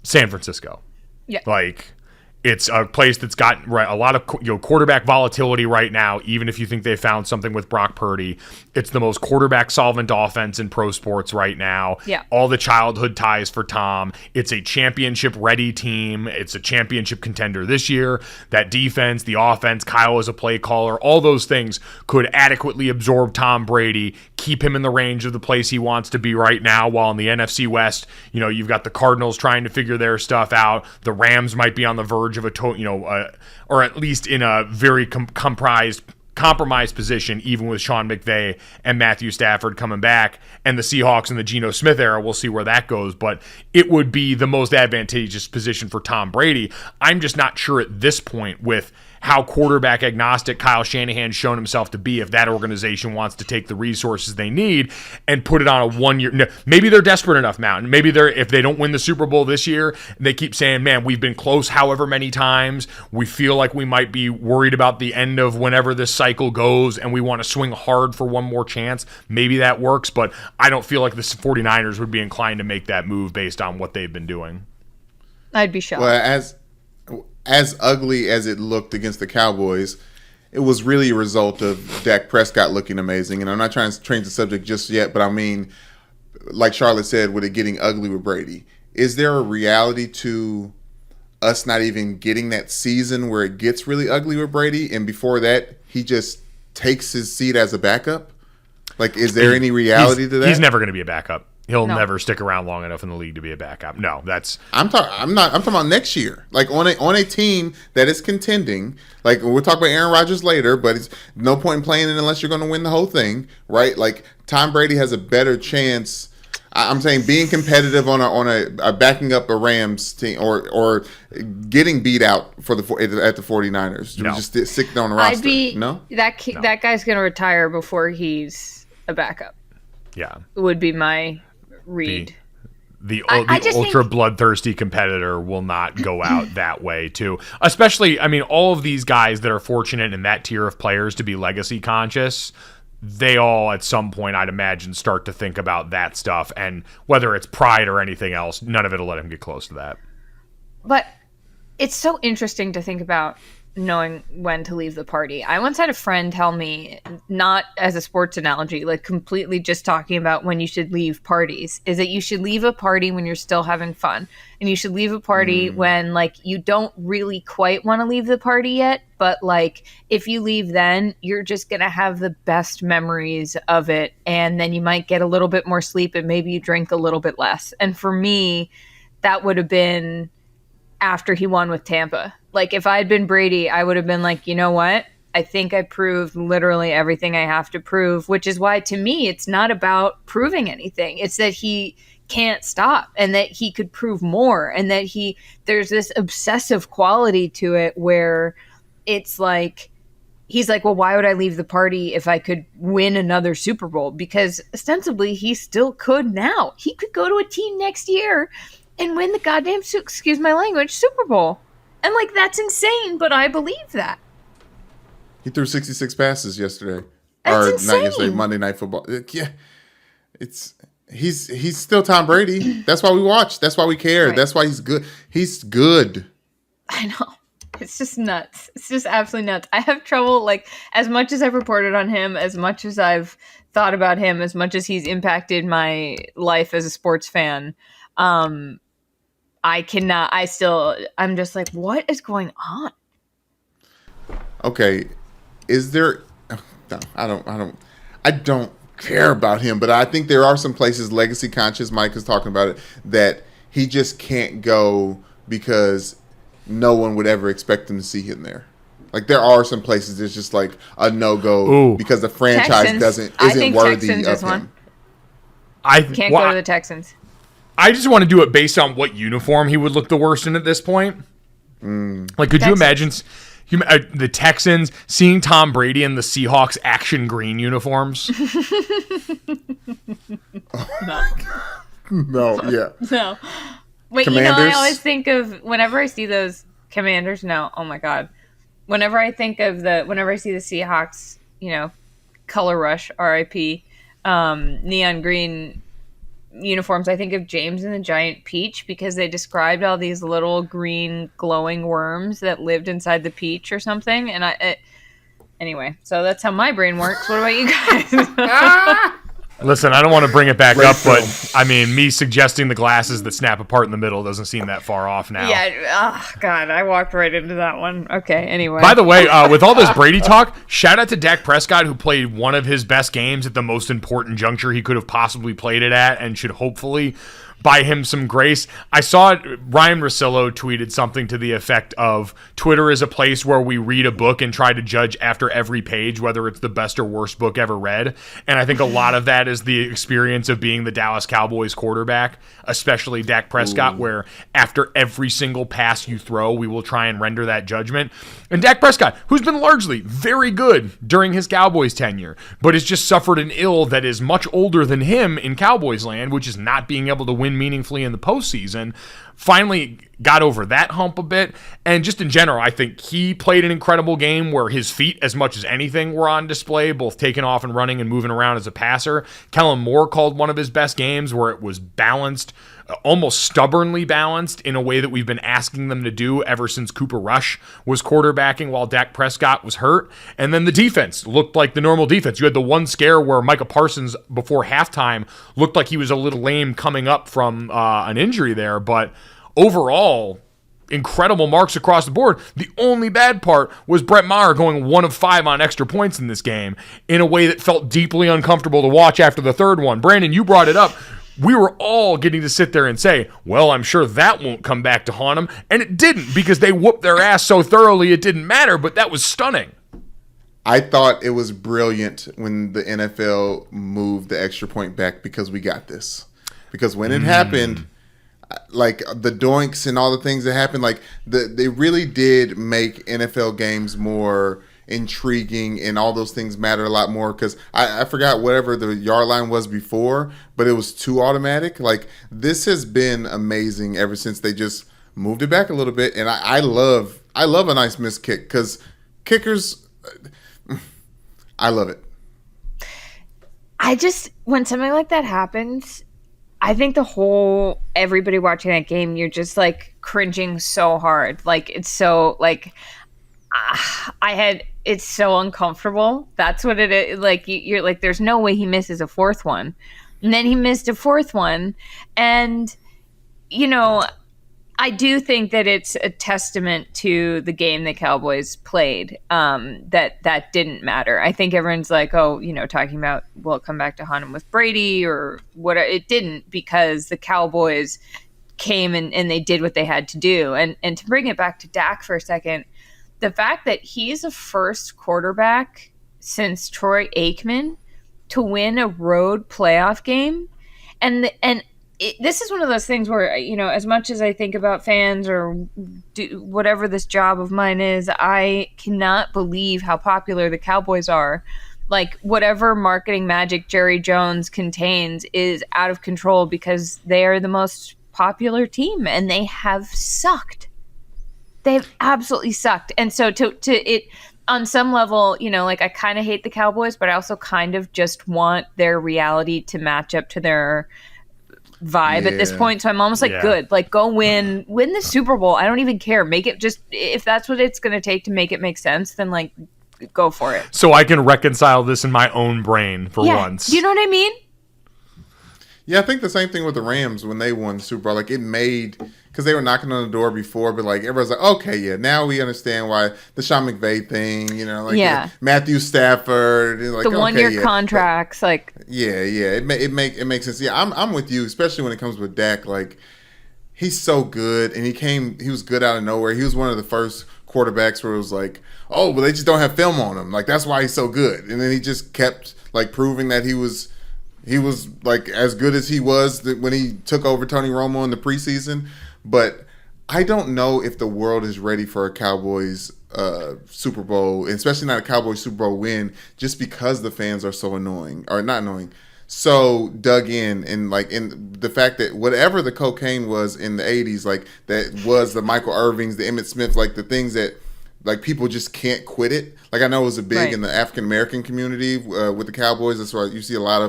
San Francisco. Yeah. Like, it's a place that's got a lot of quarterback volatility right now, even if you think they found something with Brock Purdy. It's the most quarterback solvent offense in pro sports right now. Yeah. All the childhood ties for Tom. It's a championship ready team. It's a championship contender this year. That defense, the offense, Kyle as a play caller, all those things could adequately absorb Tom Brady, keep him in the range of the place he wants to be right now, while in the NFC West, you've got the Cardinals trying to figure their stuff out. The Rams might be on the verge of a or at least in a very comprised compromised position, even with Sean McVay and Matthew Stafford coming back, and the Seahawks in the Geno Smith era. We'll see where that goes, but it would be the most advantageous position for Tom Brady. I'm just not sure at this point, with how quarterback agnostic Kyle Shanahan's shown himself to be, if that organization wants to take the resources they need and put it on a 1 year. No, maybe they're desperate enough now. And maybe if they don't win the Super Bowl this year, they keep saying, man, we've been close however many times. We feel like we might be worried about the end of whenever this cycle goes, and we want to swing hard for one more chance. Maybe that works, but I don't feel like the 49ers would be inclined to make that move based on what they've been doing. I'd be shocked. Well, as ugly as it looked against the Cowboys, it was really a result of Dak Prescott looking amazing. And I'm not trying to change the subject just yet, but I mean, like Charlotte said, with it getting ugly with Brady, is there a reality to us not even getting that season where it gets really ugly with Brady, and before that, he just takes his seat as a backup? Like, is there any reality to that? He's never going to be a backup. He'll No. never stick around long enough in the league to be a backup. No, that's I'm talking about next year. Like on a team that is contending. Like, we'll talk about Aaron Rodgers later, but it's no point in playing it unless you're going to win the whole thing, right? Like, Tom Brady has a better chance. I'm saying being competitive on a backing up a Rams team or getting beat out at the 49ers. No. Just sitting on the roster. No? That guy's going to retire before he's a backup. yeah. Would be my read. The I just ultra think- bloodthirsty competitor will not go out that way too. Especially, I mean, all of these guys that are fortunate in that tier of players to be legacy conscious, they all at some point, I'd imagine, start to think about that stuff. And whether it's pride or anything else, none of it will let him get close to that. But it's so interesting to think about knowing when to leave the party. I once had a friend tell me, not as a sports analogy, like completely just talking about when you should leave parties, is that you should leave a party when you're still having fun. And you should leave a party when, like, you don't really quite want to leave the party yet, but, like, if you leave then, you're just going to have the best memories of it. And then you might get a little bit more sleep and maybe you drink a little bit less. And for me, that would have been after he won with Tampa. Like, if I had been Brady, I would have been like, you know what? I think I proved literally everything I have to prove, which is why, to me, it's not about proving anything. It's that he can't stop and that he could prove more, and that there's this obsessive quality to it where it's like, he's like, well, why would I leave the party if I could win another Super Bowl? Because ostensibly he still could now. He could go to a team next year and win the goddamn, excuse my language, Super Bowl. And, like, that's insane, but I believe that. He threw 66 passes yesterday. That's insane. Not yesterday, Monday Night Football. Yeah. He's still Tom Brady. That's why we watch. That's why we care. Right. That's why he's good. He's good. I know. It's just nuts. It's just absolutely nuts. I have trouble, like, as much as I've reported on him, as much as I've thought about him, as much as he's impacted my life as a sports fan, I'm just like, what is going on? Okay. Is there no, I don't care about him, but I think there are some places, legacy conscious, Mike is talking about it, that he just can't go because no one would ever expect him to see him there. Like, there are some places it's just like a no-go because the franchise isn't worthy Texans of is one. him. Can't go to the Texans. I just want to do it based on what uniform he would look the worst in at this point. Like, could you imagine the Texans seeing Tom Brady in the Seahawks action green uniforms? No, yeah. No. Wait, Commanders? I always think of, whenever I see those Commanders, no, oh my God. Whenever I see the Seahawks, color rush, RIP, neon green uniforms, I think of James and the Giant Peach, because they described all these little green glowing worms that lived inside the peach or something. And anyway, so that's how my brain works. What about you guys? Listen, I don't want to bring it back up, but I mean, me suggesting the glasses that snap apart in the middle doesn't seem that far off now. Yeah, oh God, I walked right into that one. Okay, anyway. By the way, with all this Brady talk, shout out to Dak Prescott, who played one of his best games at the most important juncture he could have possibly played it at, and should hopefully by him some grace. I saw Ryan Russillo tweeted something to the effect of Twitter is a place where we read a book and try to judge after every page whether it's the best or worst book ever read. And I think a lot of that is the experience of being the Dallas Cowboys quarterback, especially Dak Prescott, where after every single pass you throw, we will try and render that judgment. And Dak Prescott, who's been largely very good during his Cowboys tenure, but has just suffered an ill that is much older than him in Cowboys land, which is not being able to win meaningfully in the postseason, finally got over that hump a bit. And just in general, I think he played an incredible game where his feet, as much as anything, were on display, both taking off and running and moving around as a passer. Kellen Moore called one of his best games where it was balanced, almost stubbornly balanced in a way that we've been asking them to do ever since Cooper Rush was quarterbacking while Dak Prescott was hurt. And then the defense looked like the normal defense. You had the one scare where Micah Parsons before halftime looked like he was a little lame coming up from an injury there, but overall, incredible marks across the board. The only bad part was Brett Maher going 1 of 5 on extra points in this game in a way that felt deeply uncomfortable to watch after the third one. Brandon, you brought it up. We were all getting to sit there and say, well, I'm sure that won't come back to haunt them. And it didn't, because they whooped their ass so thoroughly it didn't matter, but that was stunning. I thought it was brilliant when the NFL moved the extra point back because we got this. Because when it happened, like the doinks and all the things that happened, like they really did make NFL games more intriguing, and all those things matter a lot more, because I forgot whatever the yard line was before, but it was too automatic. Like, this has been amazing ever since they just moved it back a little bit, and I love a nice missed kick, because kickers, I love it. When something like that happens, I think everybody watching that game, you're just like cringing so hard. Like, it's so like, it's so uncomfortable. That's what it is. Like, you're like, there's no way he misses a fourth one. And then he missed a fourth one. And, I do think that it's a testament to the game the Cowboys played, that didn't matter. I think everyone's like, talking about, will it come back to haunt him with Brady or what? It didn't, because the Cowboys came and they did what they had to do. And to bring it back to Dak for a second, the fact that he's the first quarterback since Troy Aikman to win a road playoff game, this is one of those things where, as much as I think about fans or do whatever this job of mine is, I cannot believe how popular the Cowboys are. Like, whatever marketing magic Jerry Jones contains is out of control, because they are the most popular team, and they have sucked. They've absolutely sucked. And so to it, on some level, I kind of hate the Cowboys, but I also kind of just want their reality to match up to their vibe at this point. So I'm almost like, good, like, go win the Super Bowl. I don't even care. Make it just, if that's what it's going to take to make it make sense, then like, go for it. So I can reconcile this in my own brain for once. You know what I mean? Yeah, I think the same thing with the Rams when they won the Super Bowl. Like, it made, because they were knocking on the door before, but like, everyone's like, okay, yeah, now we understand why the Sean McVay thing, Matthew Stafford, like, the 1-year contracts, like, it makes sense. Yeah, I'm with you, especially when it comes with Dak. Like, he's so good, and he was good out of nowhere. He was one of the first quarterbacks where it was like, oh, but they just don't have film on him. Like, that's why he's so good. And then he just kept like proving that he was like as good as he was when he took over Tony Romo in the preseason. But I don't know if the world is ready for a Cowboys Super Bowl, and especially not a Cowboys Super Bowl win, just because the fans are so annoying, or not annoying, so dug in, and like, in the fact that whatever the cocaine was in the 80s, like, that was the Michael Irvings, the Emmitt Smith, like the things that, like, people just can't quit it. Like, I know it was a big in the African American community with the Cowboys. That's why you see a lot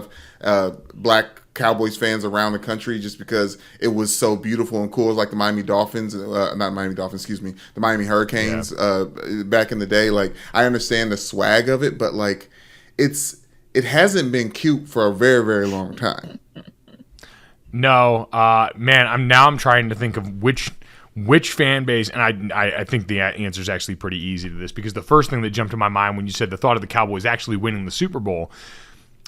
of black Cowboys fans around the country, just because it was so beautiful and cool. It was like the Miami Dolphins, the Miami Hurricanes back in the day. Like, I understand the swag of it, but like, it hasn't been cute for a very, very long time. No, man, I'm trying to think of which fan base, and I think the answer is actually pretty easy to this, because the first thing that jumped to my mind when you said the thought of the Cowboys actually winning the Super Bowl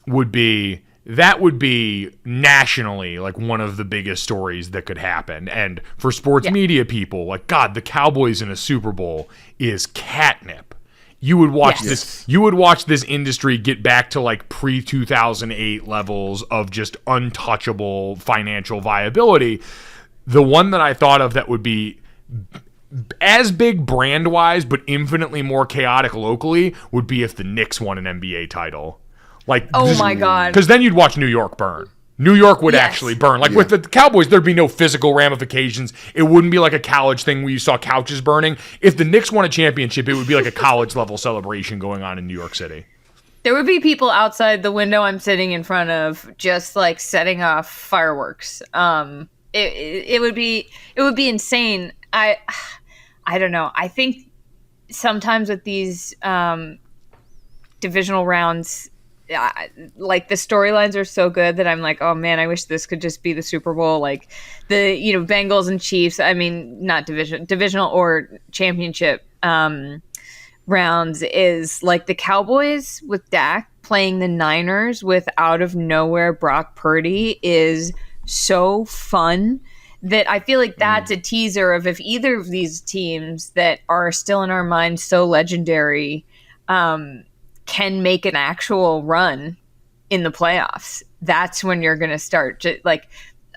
would be that would be nationally like one of the biggest stories that could happen. And for sports media people, like, God, the Cowboys in a Super Bowl is catnip. You would watch this. You would watch this industry get back to like pre-2008 levels of just untouchable financial viability. The one that I thought of that would be as big brand-wise, but infinitely more chaotic locally, would be if the Knicks won an NBA title. Like, oh my God. Because then you'd watch New York burn. New York would actually burn. Like with the Cowboys, there'd be no physical ramifications. It wouldn't be like a college thing where you saw couches burning. If the Knicks won a championship, it would be like a college level celebration going on in New York City. There would be people outside the window I'm sitting in front of just like setting off fireworks. It would be insane. I don't know. I think sometimes with these divisional rounds, like the storylines are so good that I'm like, oh man, I wish this could just be the Super Bowl. Like the, Bengals and Chiefs. I mean, not divisional or championship rounds is like the Cowboys with Dak playing the Niners with out of nowhere Brock Purdy is so fun that I feel like that's a teaser of if either of these teams that are still in our minds so legendary can make an actual run in the playoffs. That's when you're going to start. Like,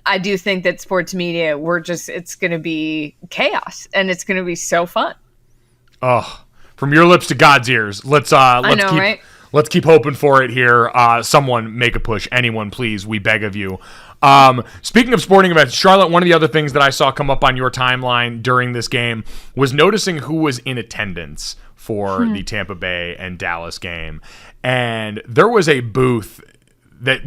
I do think that sports media, it's going to be chaos and it's going to be so fun. Oh, from your lips to God's ears. Let's keep hoping for it here. Someone make a push. Anyone, please. We beg of you. Speaking of sporting events, Charlotte, one of the other things that I saw come up on your timeline during this game was noticing who was in attendance for the Tampa Bay and Dallas game. And there was a booth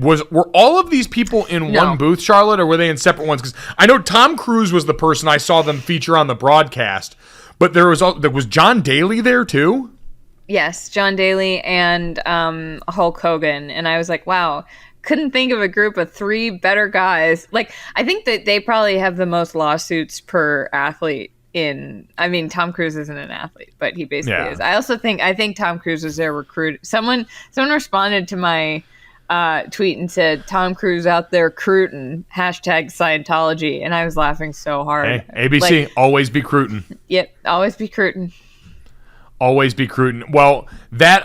were all of these people in one booth, Charlotte, or were they in separate ones? Because I know Tom Cruise was the person I saw them feature on the broadcast, but there was John Daly there too? Yes, John Daly and Hulk Hogan. And I was like, wow, couldn't think of a group of three better guys. Like, I think that they probably have the most lawsuits per athlete Tom Cruise isn't an athlete, but he basically is. I think Tom Cruise was their recruit. Someone responded to my tweet and said, Tom Cruise out there recruiting, #Scientology. And I was laughing so hard. Hey, ABC, always be recruiting. Yep, always be recruiting. Always be recruiting. Well, that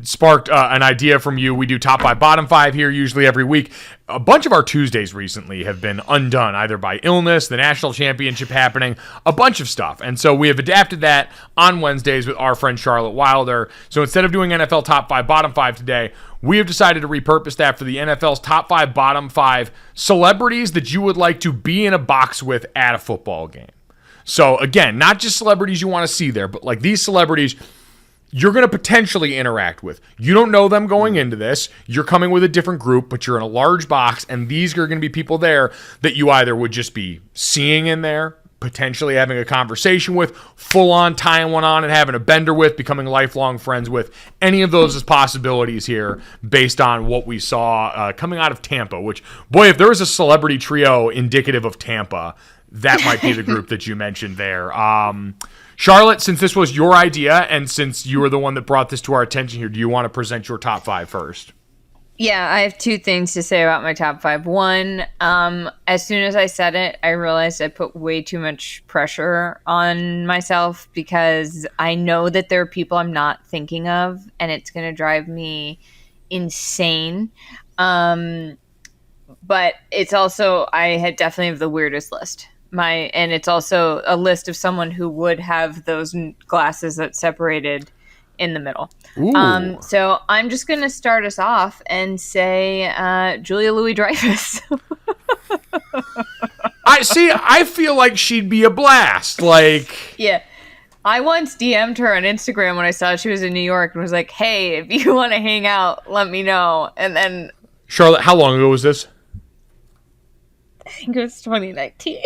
sparked an idea from you. We do top 5, bottom 5 here usually every week. A bunch of our Tuesdays recently have been undone, either by illness, the national championship happening, a bunch of stuff. And so we have adapted that on Wednesdays with our friend Charlotte Wilder. So instead of doing NFL top 5, bottom 5 today, we have decided to repurpose that for the NFL's top 5, bottom 5 celebrities that you would like to be in a box with at a football game. So, again, not just celebrities you want to see there, but like these celebrities you're going to potentially interact with. You don't know them going into this. You're coming with a different group, but you're in a large box, and these are going to be people there that you either would just be seeing in there, potentially having a conversation with, full-on tying one on and having a bender with, becoming lifelong friends with. Any of those is possibilities here based on what we saw coming out of Tampa, which, boy, if there was a celebrity trio indicative of Tampa, that might be the group that you mentioned there. Charlotte, since this was your idea and since you were the one that brought this to our attention here, do you want to present your top 5 first? Yeah, I have 2 things to say about my top 5. One, as soon as I said it, I realized I put way too much pressure on myself because I know that there are people I'm not thinking of, and it's going to drive me insane. But it's also, I had definitely have the weirdest list. And it's also a list of someone who would have those glasses that separated in the middle. So I'm just going to start us off and say Julia Louis-Dreyfus. I feel like she'd be a blast. Like, yeah. I once DM'd her on Instagram when I saw she was in New York and was like, hey, if you want to hang out, let me know. And then... Charlotte, how long ago was this? I think it was 2019.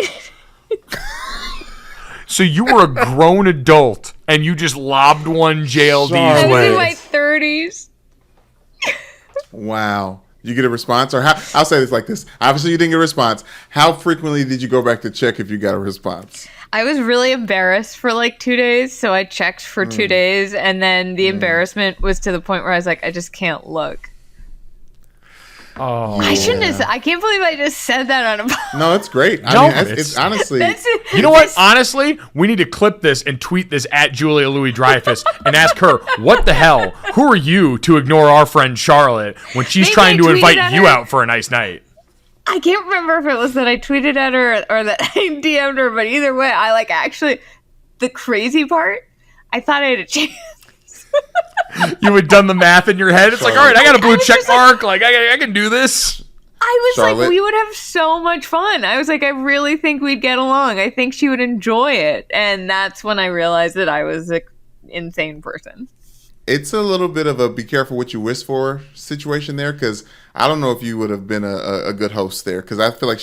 So you were a grown adult and you just lobbed one JLD's way. I was in my 30s. Wow. Did you get a response? Or I'll say this like this. Obviously, you didn't get a response. How frequently did you go back to check if you got a response? I was really embarrassed for like 2 days, so I checked for 2 days, and then the embarrassment was to the point where I was like, I just can't look. Oh, I shouldn't have. I can't believe I just said that on a. No, it's great. No, I mean, it's honestly. You know what? Honestly, we need to clip this and tweet this at Julia Louis-Dreyfus and ask her, what the hell? Who are you to ignore our friend Charlotte when she's Maybe trying I to invite tweeted at you her. out for a nice night? I can't remember if it was that I tweeted at her or that I DM'd her, but either way, I actually. The crazy part, I thought I had a chance. You had done the math in your head. It's like, all right, I got a blue was check just mark. Like, I can do this. I was Charlotte? like, we would have so much fun. I was like, I really think we'd get along. I think she would enjoy it. And that's when I realized that I was an insane person. It's a little bit of a be careful what you wish for situation there, because I don't know if you would have been a good host there, because I feel like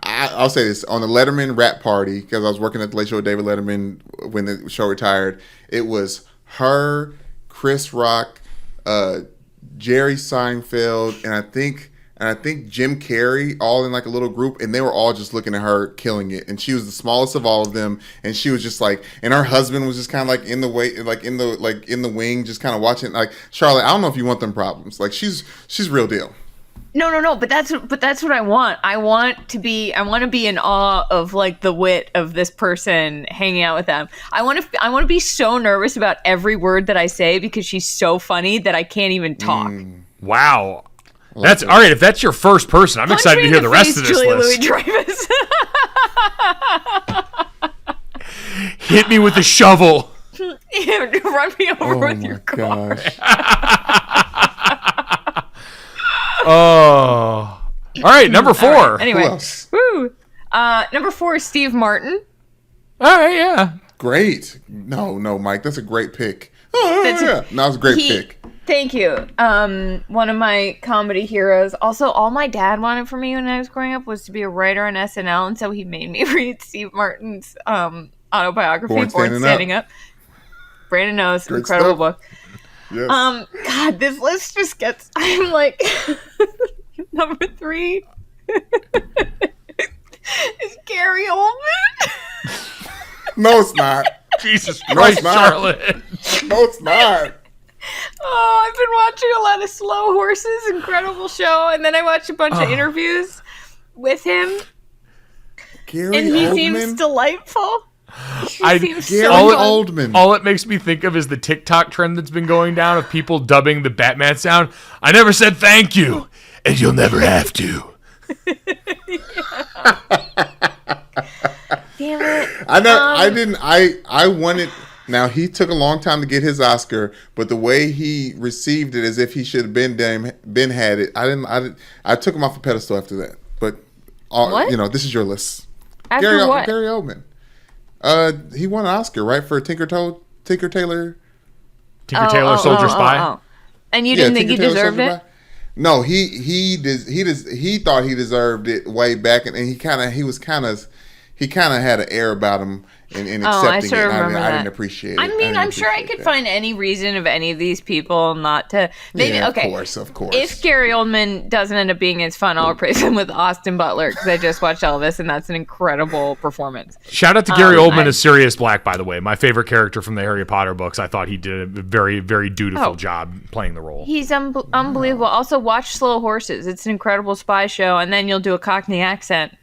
I'll say this, on the Letterman rap party, because I was working at the Late Show with David Letterman when the show retired, it was her, Chris Rock, Jerry Seinfeld, and I think Jim Carrey, all in like a little group, and they were all just looking at her killing it, and she was the smallest of all of them, and she was just like, and her husband was just kind of like in the way, like in the wing, just kind of watching. Like, Charlotte, I don't know if you want them problems. Like, she's real deal. No. But that's what I want. I want to be in awe of like the wit of this person hanging out with them. I want to be so nervous about every word that I say because she's so funny that I can't even talk. Wow. That's all right. If that's your first person, I'm excited to hear the rest of this Julia list. Louis-Dreyfus. Hit me with a shovel. Run me over with your car. Gosh. Oh. All right, number 4. All right, anyway, Who else? woo. Number 4 is Steve Martin. All right, yeah. Great. No, Mike, that's a great pick. That was a great pick. Thank you. One of my comedy heroes. Also, all my dad wanted for me when I was growing up was to be a writer on SNL, and so he made me read Steve Martin's autobiography, Born Standing Up. Brandon knows, Great incredible stuff. book. Yes. God, this list just gets. I'm like, number 3 is Gary Oldman. No, it's not. Jesus No, Christ, it's not. Charlotte. No, it's not. Oh, I've been watching a lot of Slow Horses, incredible show, and then I watched a bunch of interviews with him, Gary and he Oldman? seems delightful. Gary fun. Oldman. All it makes me think of is the TikTok trend that's been going down of people dubbing the Batman sound. I never said thank you, and you'll never have to. Damn it. I wanted. Now, he took a long time to get his Oscar, but the way he received it, as if he should have been had it. I took him off a pedestal after that. But What? this is your list. After what? Gary Oldman. He won an Oscar, right, for Tinker Tailor. Tinker Tailor Soldier Spy. Oh. And you didn't think he Tinker Tailor deserved Soldier it? Spy. No, he thought he deserved it way back, and he kind of had an air about him in I accepting sort it. of remember I that. didn't appreciate it. I mean, I'm sure I could find any reason of any of these people not to. Maybe Yeah, okay. Of course. If Gary Oldman doesn't end up being as fun, I'll replace him with Austin Butler because I just watched Elvis and that's an incredible performance. Shout out to Gary Oldman as Sirius Black, by the way. My favorite character from the Harry Potter books. I thought he did a very, very dutiful job playing the role. He's unbelievable. Also, watch Slow Horses. It's an incredible spy show, and then you'll do a Cockney accent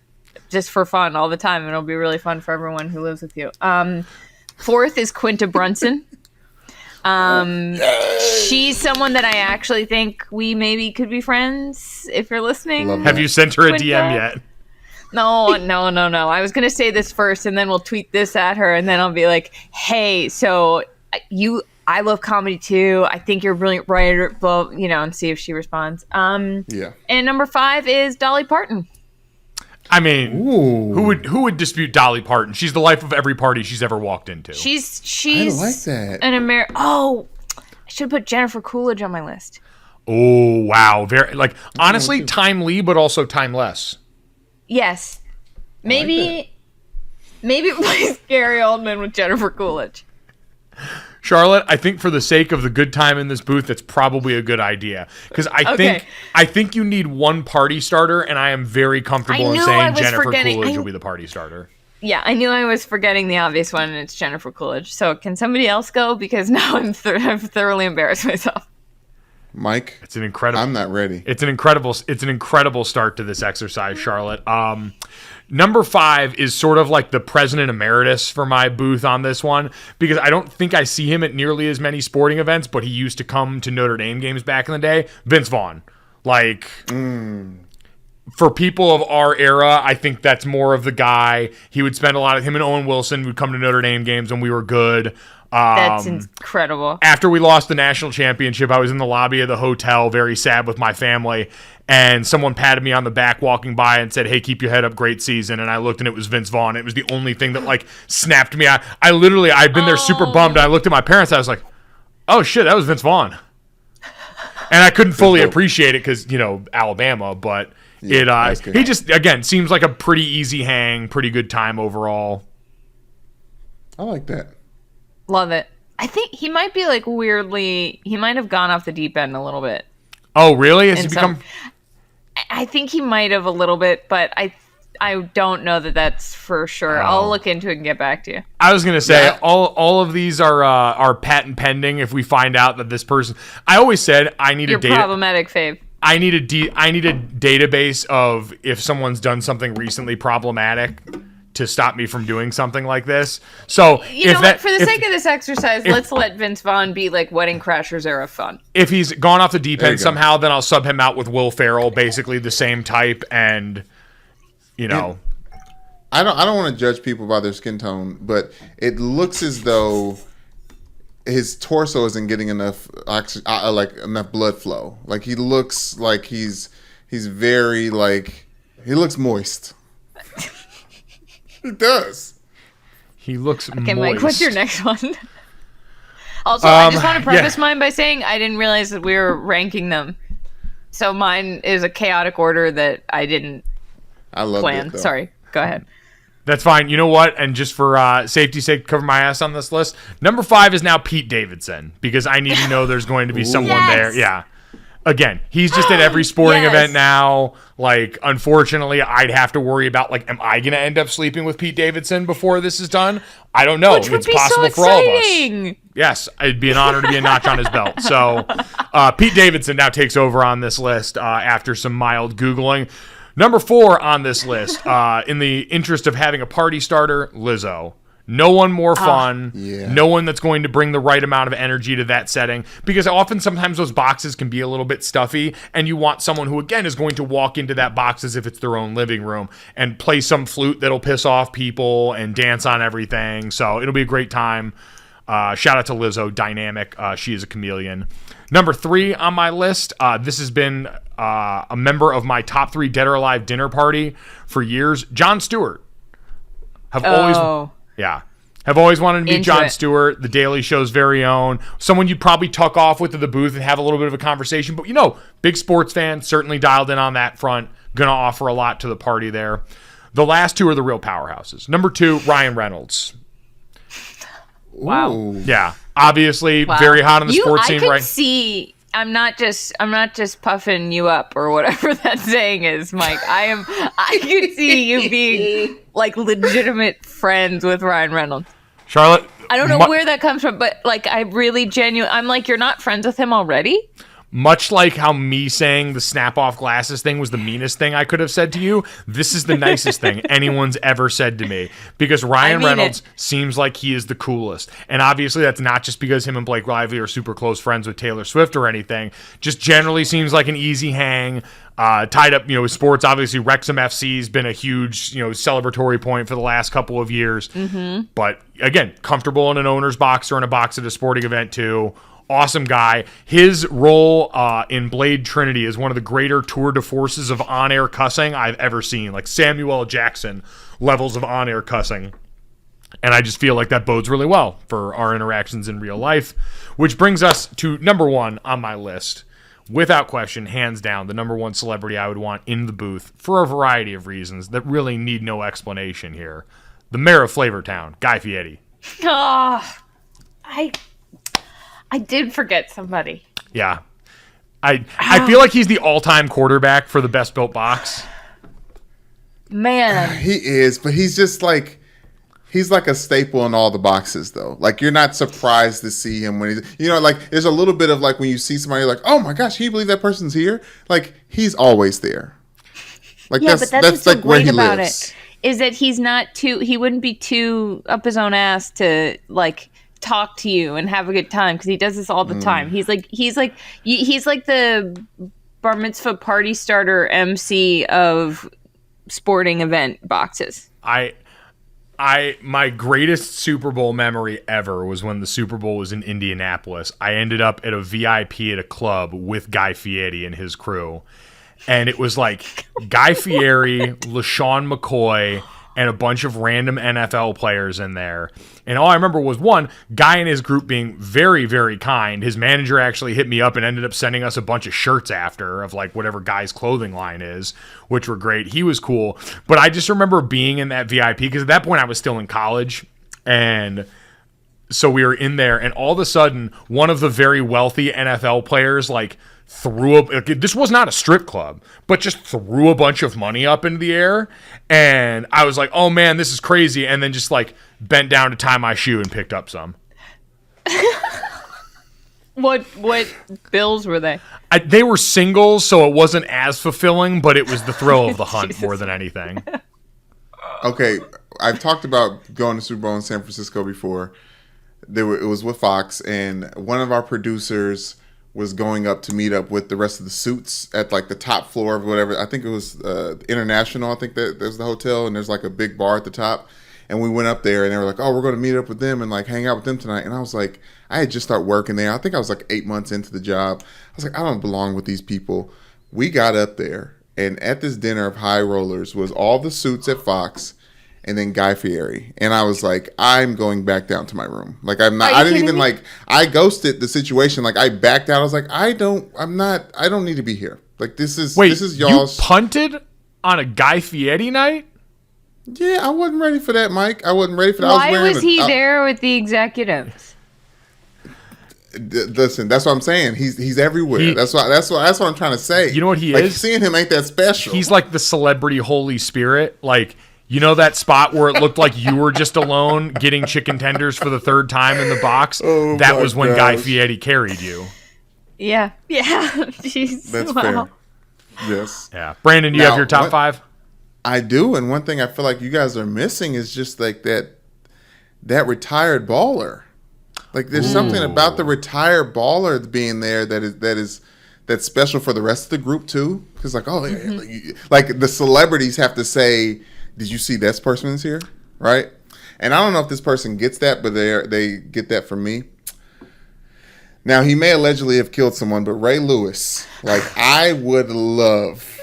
just for fun all the time, and it'll be really fun for everyone who lives with you. 4th is Quinta Brunson. She's someone that I actually think we maybe could be friends if you're listening. Love Have you sent her a Quinta? DM yet? No. I was going to say this first, and then we'll tweet this at her, and then I'll be like, hey, so I love comedy too. I think you're a brilliant writer, and see if she responds. Yeah. And number 5 is Dolly Parton. I mean, Ooh. who would dispute Dolly Parton? She's the life of every party she's ever walked into. She's I like that. an I should put Jennifer Coolidge on my list. Oh, wow. Very honestly, timely, but also timeless. Yes. Maybe replace Gary Oldman with Jennifer Coolidge. Charlotte, I think for the sake of the good time in this booth, that's probably a good idea. Because I think you need one party starter, and I am very comfortable in saying Jennifer Coolidge will be the party starter. Yeah, I knew I was forgetting the obvious one, and it's Jennifer Coolidge. So can somebody else go? Because now I've thoroughly embarrassed myself. Mike, It's an incredible. I'm not ready. It's an incredible start to this exercise, Charlotte. Number 5 is sort of like the president emeritus for my booth on this one, because I don't think I see him at nearly as many sporting events, but he used to come to Notre Dame games back in the day. Vince Vaughn. Like, for people of our era, I think that's more of the guy. He would spend him and Owen Wilson would come to Notre Dame games when we were good. That's incredible. After we lost the national championship, I was in the lobby of the hotel, very sad with my family, and someone patted me on the back walking by and said, "Hey, keep your head up, great season." And I looked, and it was Vince Vaughn. It was the only thing that like snapped me out. I'd been there super bummed. I looked at my parents. I was like, "Oh shit, that was Vince Vaughn," and I couldn't fully appreciate it because Alabama, but he just again seems like a pretty easy hang, pretty good time overall. I like that. Love it. I think he might be like weirdly. He might have gone off the deep end a little bit. Oh, really? Has he become? I think he might have a little bit, but I don't know that that's for sure. I'll look into it and get back to you. I was gonna say all of these are patent pending. If we find out that this person, I always said I need Your problematic fave. I need a database of if someone's done something recently problematic to stop me from doing something like this. So for the sake of this exercise, let's let Vince Vaughn be like Wedding Crashers era fun. If he's gone off the deep end somehow, then I'll sub him out with Will Ferrell, basically the same type, and I don't want to judge people by their skin tone, but it looks as though his torso isn't getting enough enough blood flow. Like he looks like he's very like he looks moist. He does. He looks moist. Okay, Mike, what's your next one? Also, I just want to preface mine by saying I didn't realize that we were ranking them. So mine is a chaotic order that I didn't plan. Sorry, go ahead. That's fine. You know what? And just for safety's sake, cover my ass on this list. Number 5 is now Pete Davidson, because I need to know there's going to be someone there. Yeah. Again, he's just at every sporting event now. Like, unfortunately, I'd have to worry about, like, am I going to end up sleeping with Pete Davidson before this is done? I don't know. Which would it's be possible so for all of exciting. us. Yes, it'd be an honor to be a notch on his belt. So, Pete Davidson now takes over on this list after some mild Googling. Number 4 on this list, in the interest of having a party starter, Lizzo. No one more fun. No one that's going to bring the right amount of energy to that setting. Because sometimes those boxes can be a little bit stuffy, and you want someone who, again, is going to walk into that box as if it's their own living room and play some flute that'll piss off people and dance on everything. So it'll be a great time. Shout out to Lizzo, dynamic. She is a chameleon. Number 3 on my list, this has been a member of my top 3 Dead or Alive dinner party for years, Jon Stewart. Have always wanted to meet Jon Stewart, The Daily Show's very own. Someone you'd probably tuck off with to the booth and have a little bit of a conversation. But, big sports fan, certainly dialed in on that front. Going to offer a lot to the party there. The last 2 are the real powerhouses. Number 2, Ryan Reynolds. Wow. Ooh. Yeah. Obviously, very hot on the sports scene, right? See, I'm not just puffing you up or whatever that saying is, Mike. I could see you being like legitimate friends with Ryan Reynolds. Charlotte, I don't know where that comes from, but like I'm like, you're not friends with him already? Much like how me saying the snap-off glasses thing was the meanest thing I could have said to you, this is the nicest thing anyone's ever said to me. Because Ryan Reynolds seems like he is the coolest. And obviously that's not just because him and Blake Lively are super close friends with Taylor Swift or anything. Just generally seems like an easy hang. Tied up, with sports. Obviously, Wrexham FC has been a huge, celebratory point for the last couple of years. Mm-hmm. But again, comfortable in an owner's box or in a box at a sporting event too. Awesome guy. His role in Blade Trinity is one of the greater tour de forces of on-air cussing I've ever seen. Like Samuel L. Jackson levels of on-air cussing. And I just feel like that bodes really well for our interactions in real life. Which brings us to number 1 on my list. Without question, hands down, the number 1 celebrity I would want in the booth for a variety of reasons that really need no explanation here. The mayor of Flavortown, Guy Fieri. I did forget somebody. Yeah. I feel like he's the all-time quarterback for the best built box. Man. He is, but he's just like He's like a staple in all the boxes, though. Like, you're not surprised to see him when he's, like, there's a little bit of like when you see somebody, you're like, oh my gosh, can you believe that person's here? Like, he's always there. Like, yeah, that's like so where he about lives. Is that he wouldn't be too up his own ass to like talk to you and have a good time, because he does this all the time. He's like the bar mitzvah party starter MC of sporting event boxes. My greatest Super Bowl memory ever was when the Super Bowl was in Indianapolis. I ended up at a VIP at a club with Guy Fieri and his crew. And it was like Guy Fieri, LaShawn McCoy, and a bunch of random NFL players in there. And all I remember was, one, Guy and his group being very, very kind. His manager actually hit me up and ended up sending us a bunch of shirts after of like whatever Guy's clothing line is, which were great. He was cool. But I just remember being in that VIP because at that point I was still in college. And so we were in there, and all of a sudden one of the very wealthy NFL players like threw up. This was not a strip club, but just threw a bunch of money up into the air, and I was like, "Oh man, this is crazy!" And then just like bent down to tie my shoe and picked up some. What bills were they? They were singles, so it wasn't as fulfilling, but it was the thrill of the hunt more than anything. Okay, I've talked about going to Super Bowl in San Francisco before. It was with Fox, and one of our producers was going up to meet up with the rest of the suits at like the top floor of whatever. I think it was International. I think that there's the hotel, and there's like a big bar at the top. And we went up there, and they were like, "Oh, we're going to meet up with them and like hang out with them tonight." And I was like, I had just started working there. I think I was like 8 months into the job. I was like, I don't belong with these people. We got up there, and at this dinner of high rollers was all the suits at Fox, and then Guy Fieri. And I was like, I'm going back down to my room. Like, I'm not, I didn't even like, I ghosted the situation. Like, I backed out. I was like, I don't need to be here. Like, this is y'all's. You punted on a Guy Fieri night? Yeah, I wasn't ready for that, Mike. I wasn't ready for that. Why was he there with the executives? Listen, that's what I'm saying. He's everywhere. That's what I'm trying to say. You know what he like, is? Seeing him ain't that special. He's like the celebrity Holy Spirit. Like, you know that spot where it looked like you were just alone getting chicken tenders for the third time in the box? Oh, that was when gosh. Guy Fieri carried you. Yeah. Jeez. That's fair. Yes. Yeah. Brandon, do you have your top five? I do, and one thing I feel like you guys are missing is just like that retired baller. Like, there's something about the retired baller being there that's special for the rest of the group too. Because like, like the celebrities have to say, "Did you see this person is here?" Right? And I don't know if this person gets that, but they get that from me. Now, he may allegedly have killed someone, but Ray Lewis, like, I would love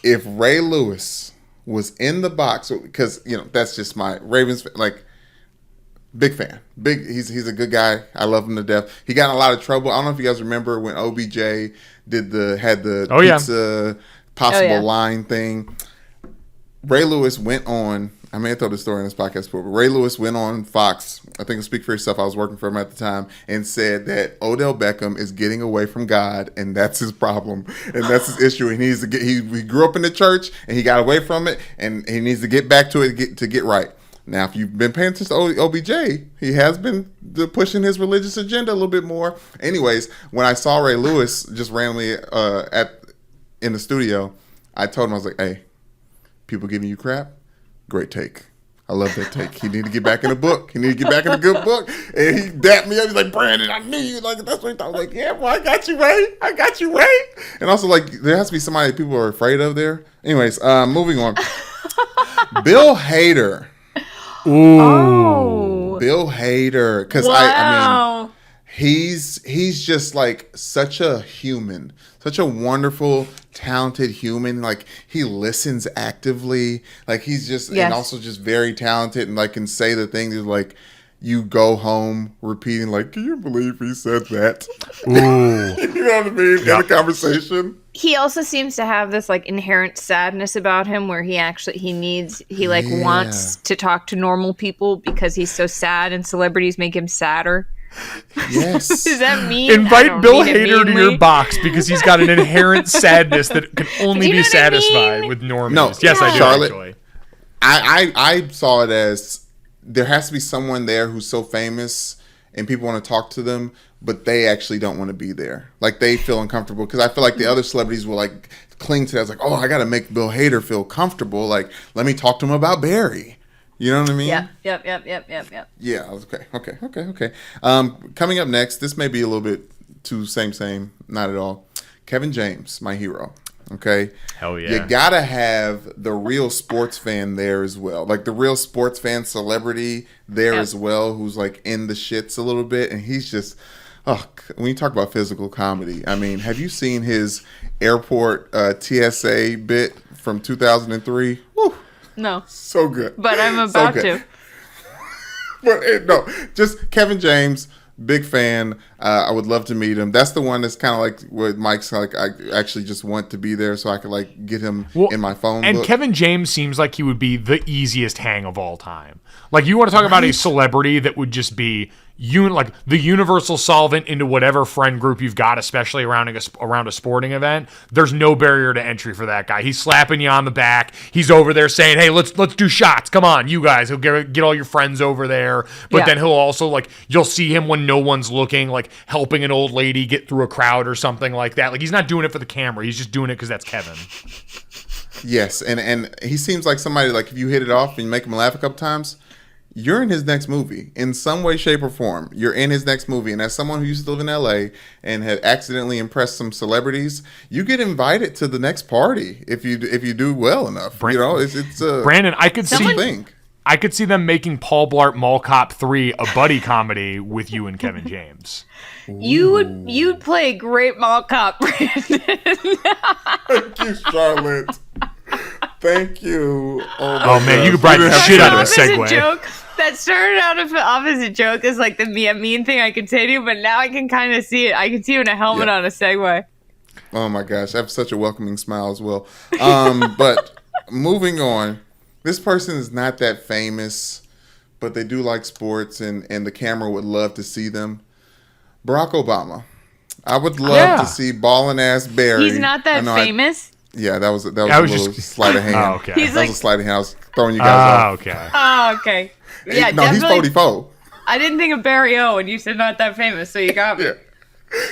if Ray Lewis was in the box, because that's just my Ravens, like, big fan. He's a good guy. I love him to death. He got in a lot of trouble. I don't know if you guys remember when OBJ had the pizza possible line thing. Ray Lewis went on, I may have told the story in this podcast before, but Ray Lewis went on Fox, I think Speak for Yourself, I was working for him at the time, and said that Odell Beckham is getting away from God, and that's his problem, and that's his issue. He needs to he grew up in the church, and he got away from it, and he needs to get back to it to get right. Now, if you've been paying attention to OBJ, he has been pushing his religious agenda a little bit more. Anyways, when I saw Ray Lewis just randomly in the studio, I told him, I was like, "Hey, people giving you crap? Great take. I love that take. He need to get back in the book. He need to get back in a good book." And he dapped me up. He's like, "Brandon, I knew you." Like, that's what he thought. I was like, "Yeah, boy, I got you, Ray. I got you, Ray." And also, like, there has to be somebody that people are afraid of there. Anyways, moving on. Bill Hader. Ooh. Oh. Bill Hader. Because I mean, he's just like such a human, such a wonderful, talented human. Like, he listens actively. Like, he's just, and also just very talented, and like can say the things that, like, you go home repeating, like, "Can you believe he said that?" Ooh. You know what I mean? In a conversation. He also seems to have this like inherent sadness about him, where he wants to talk to normal people because he's so sad, and celebrities make him sadder. Yes. Does that mean invite Bill Hader to your box because he's got an inherent sadness that can only be satisfied with normies? No, yes, I do. Charlotte, actually. I saw it as there has to be someone there who's so famous and people want to talk to them, but they actually don't want to be there. Like, they feel uncomfortable, because I feel like the other celebrities will like cling to that. It's like, oh, I got to make Bill Hader feel comfortable. Like, let me talk to him about Barry. You know what I mean? Yep. Yeah. Okay. Coming up next, this may be a little bit too same, not at all. Kevin James, my hero. Okay. Hell yeah. You gotta have the real sports fan there as well. Like, the real sports fan celebrity there as well, who's like in the shits a little bit. And he's just, when you talk about physical comedy, I mean, have you seen his airport TSA bit from 2003? Woo, No. so good. But I'm about to. But no, just Kevin James. Big fan. I would love to meet him. That's the one that's kind of like where Mike's like, I actually just want to be there so I could like get him in my phone book. And Kevin James seems like he would be the easiest hang of all time. Like, you want to talk about a celebrity that would just be like the universal solvent into whatever friend group you've got, especially around a sporting event. There's no barrier to entry for that guy. He's slapping you on the back. He's over there saying, "Hey, let's do shots. Come on, you guys." He'll get all your friends over there. But then he'll also, like, you'll see him when no one's looking, like helping an old lady get through a crowd or something like that. Like, he's not doing it for the camera. He's just doing it because that's Kevin. Yes, and he seems like somebody, like, if you hit it off and you make him laugh a couple times, you're in his next movie in some way, shape, or form. You're in his next movie. And as someone who used to live in LA and had accidentally impressed some celebrities, you get invited to the next party if you do well enough. It's Brandon, I could see them making Paul Blart Mall Cop 3 a buddy comedy with you and Kevin James. You'd play a great mall cop, Brandon. Thank you, Charlotte. Thank you. Oh man, you could probably the shit out of a segue. That started out off as a joke, as like the mean thing I could say to you, but now I can kind of see it. I can see you in a helmet on a Segway. Oh my gosh, I have such a welcoming smile as well. But moving on, this person is not that famous, but they do like sports, and the camera would love to see them. Barack Obama. I would love to see ballin' ass Barry. He's not that famous. Yeah, that was a little sleight of hand. Oh, okay. That was a sleight of hand. I was throwing you guys off. Okay. Oh, okay. Yeah, no, he's 44. I didn't think of Barry O when you said not that famous, so you got me. Yeah.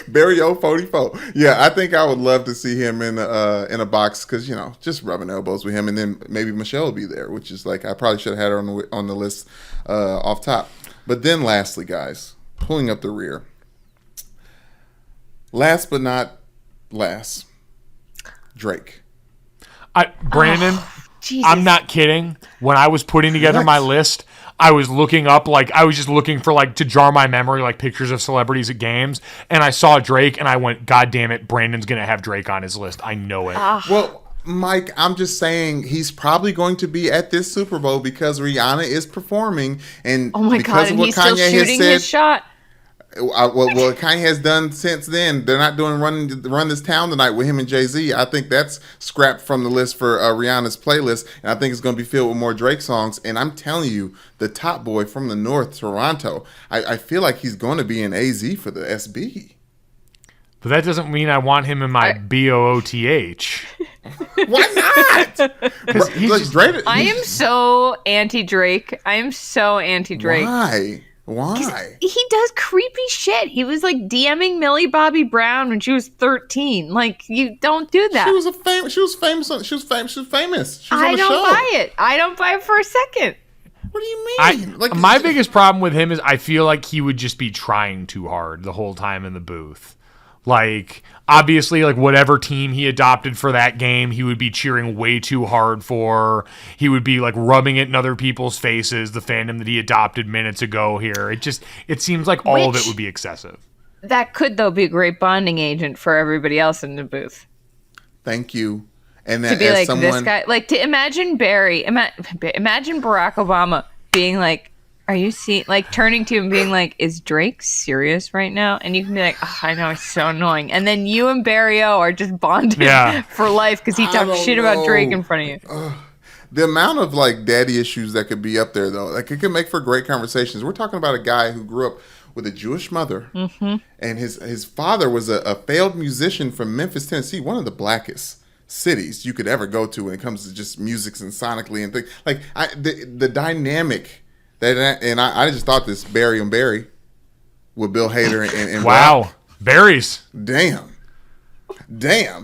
Barry O 44. Yeah, I think I would love to see him in a box, because, just rubbing elbows with him, and then maybe Michelle will be there, which is like, I probably should have had her on the list off top. But then lastly, guys, pulling up the rear. Last but not last, Drake. Brandon, I'm not kidding. When I was putting together my list, I was looking up, like, I was just looking for, like, to jar my memory, like, pictures of celebrities at games, and I saw Drake, and I went, God damn it, Brandon's going to have Drake on his list. I know it. Well, Mike, I'm just saying he's probably going to be at this Super Bowl because Rihanna is performing, and oh my because God, of what and he's Kanye still shooting his shot. What Kanye has done since then, they're not doing run this town tonight with him and Jay-Z. I think that's scrapped from the list for Rihanna's playlist, and I think it's going to be filled with more Drake songs. And I'm telling you, the top boy from the North, Toronto, I feel like he's going to be in AZ for the SB. But that doesn't mean I want him in my BOOTH. Why not? Drake. I am so anti-Drake. Why? He does creepy shit. He was like DMing Millie Bobby Brown when she was 13. Like, you don't do that. She was famous. She was famous. I don't buy it for a second. What do you mean? My biggest problem with him is I feel like he would just be trying too hard the whole time in the booth. Like, obviously, like, whatever team he adopted for that game, he would be cheering way too hard for. He would be, like, rubbing it in other people's faces, the fandom that he adopted minutes ago here. It seems like all of it would be excessive. That could, though, be a great bonding agent for everybody else in the booth. Thank you. And that, to be like, this guy, like, to imagine Barry, imagine Barack Obama being like, are you seeing, like, turning to him and being like, is Drake serious right now? And you can be like, oh, I know, it's so annoying. And then you and Barry O are just bonded for life because he talks shit about Drake in front of you. The amount of, like, daddy issues that could be up there, though, like, it could make for great conversations. We're talking about a guy who grew up with a Jewish mother, and his father was a failed musician from Memphis, Tennessee, one of the blackest cities you could ever go to when it comes to just music and sonically and things. Like, the dynamic And I just thought this Barry and Barry with Bill Hader and wow, Brock. berries. Damn.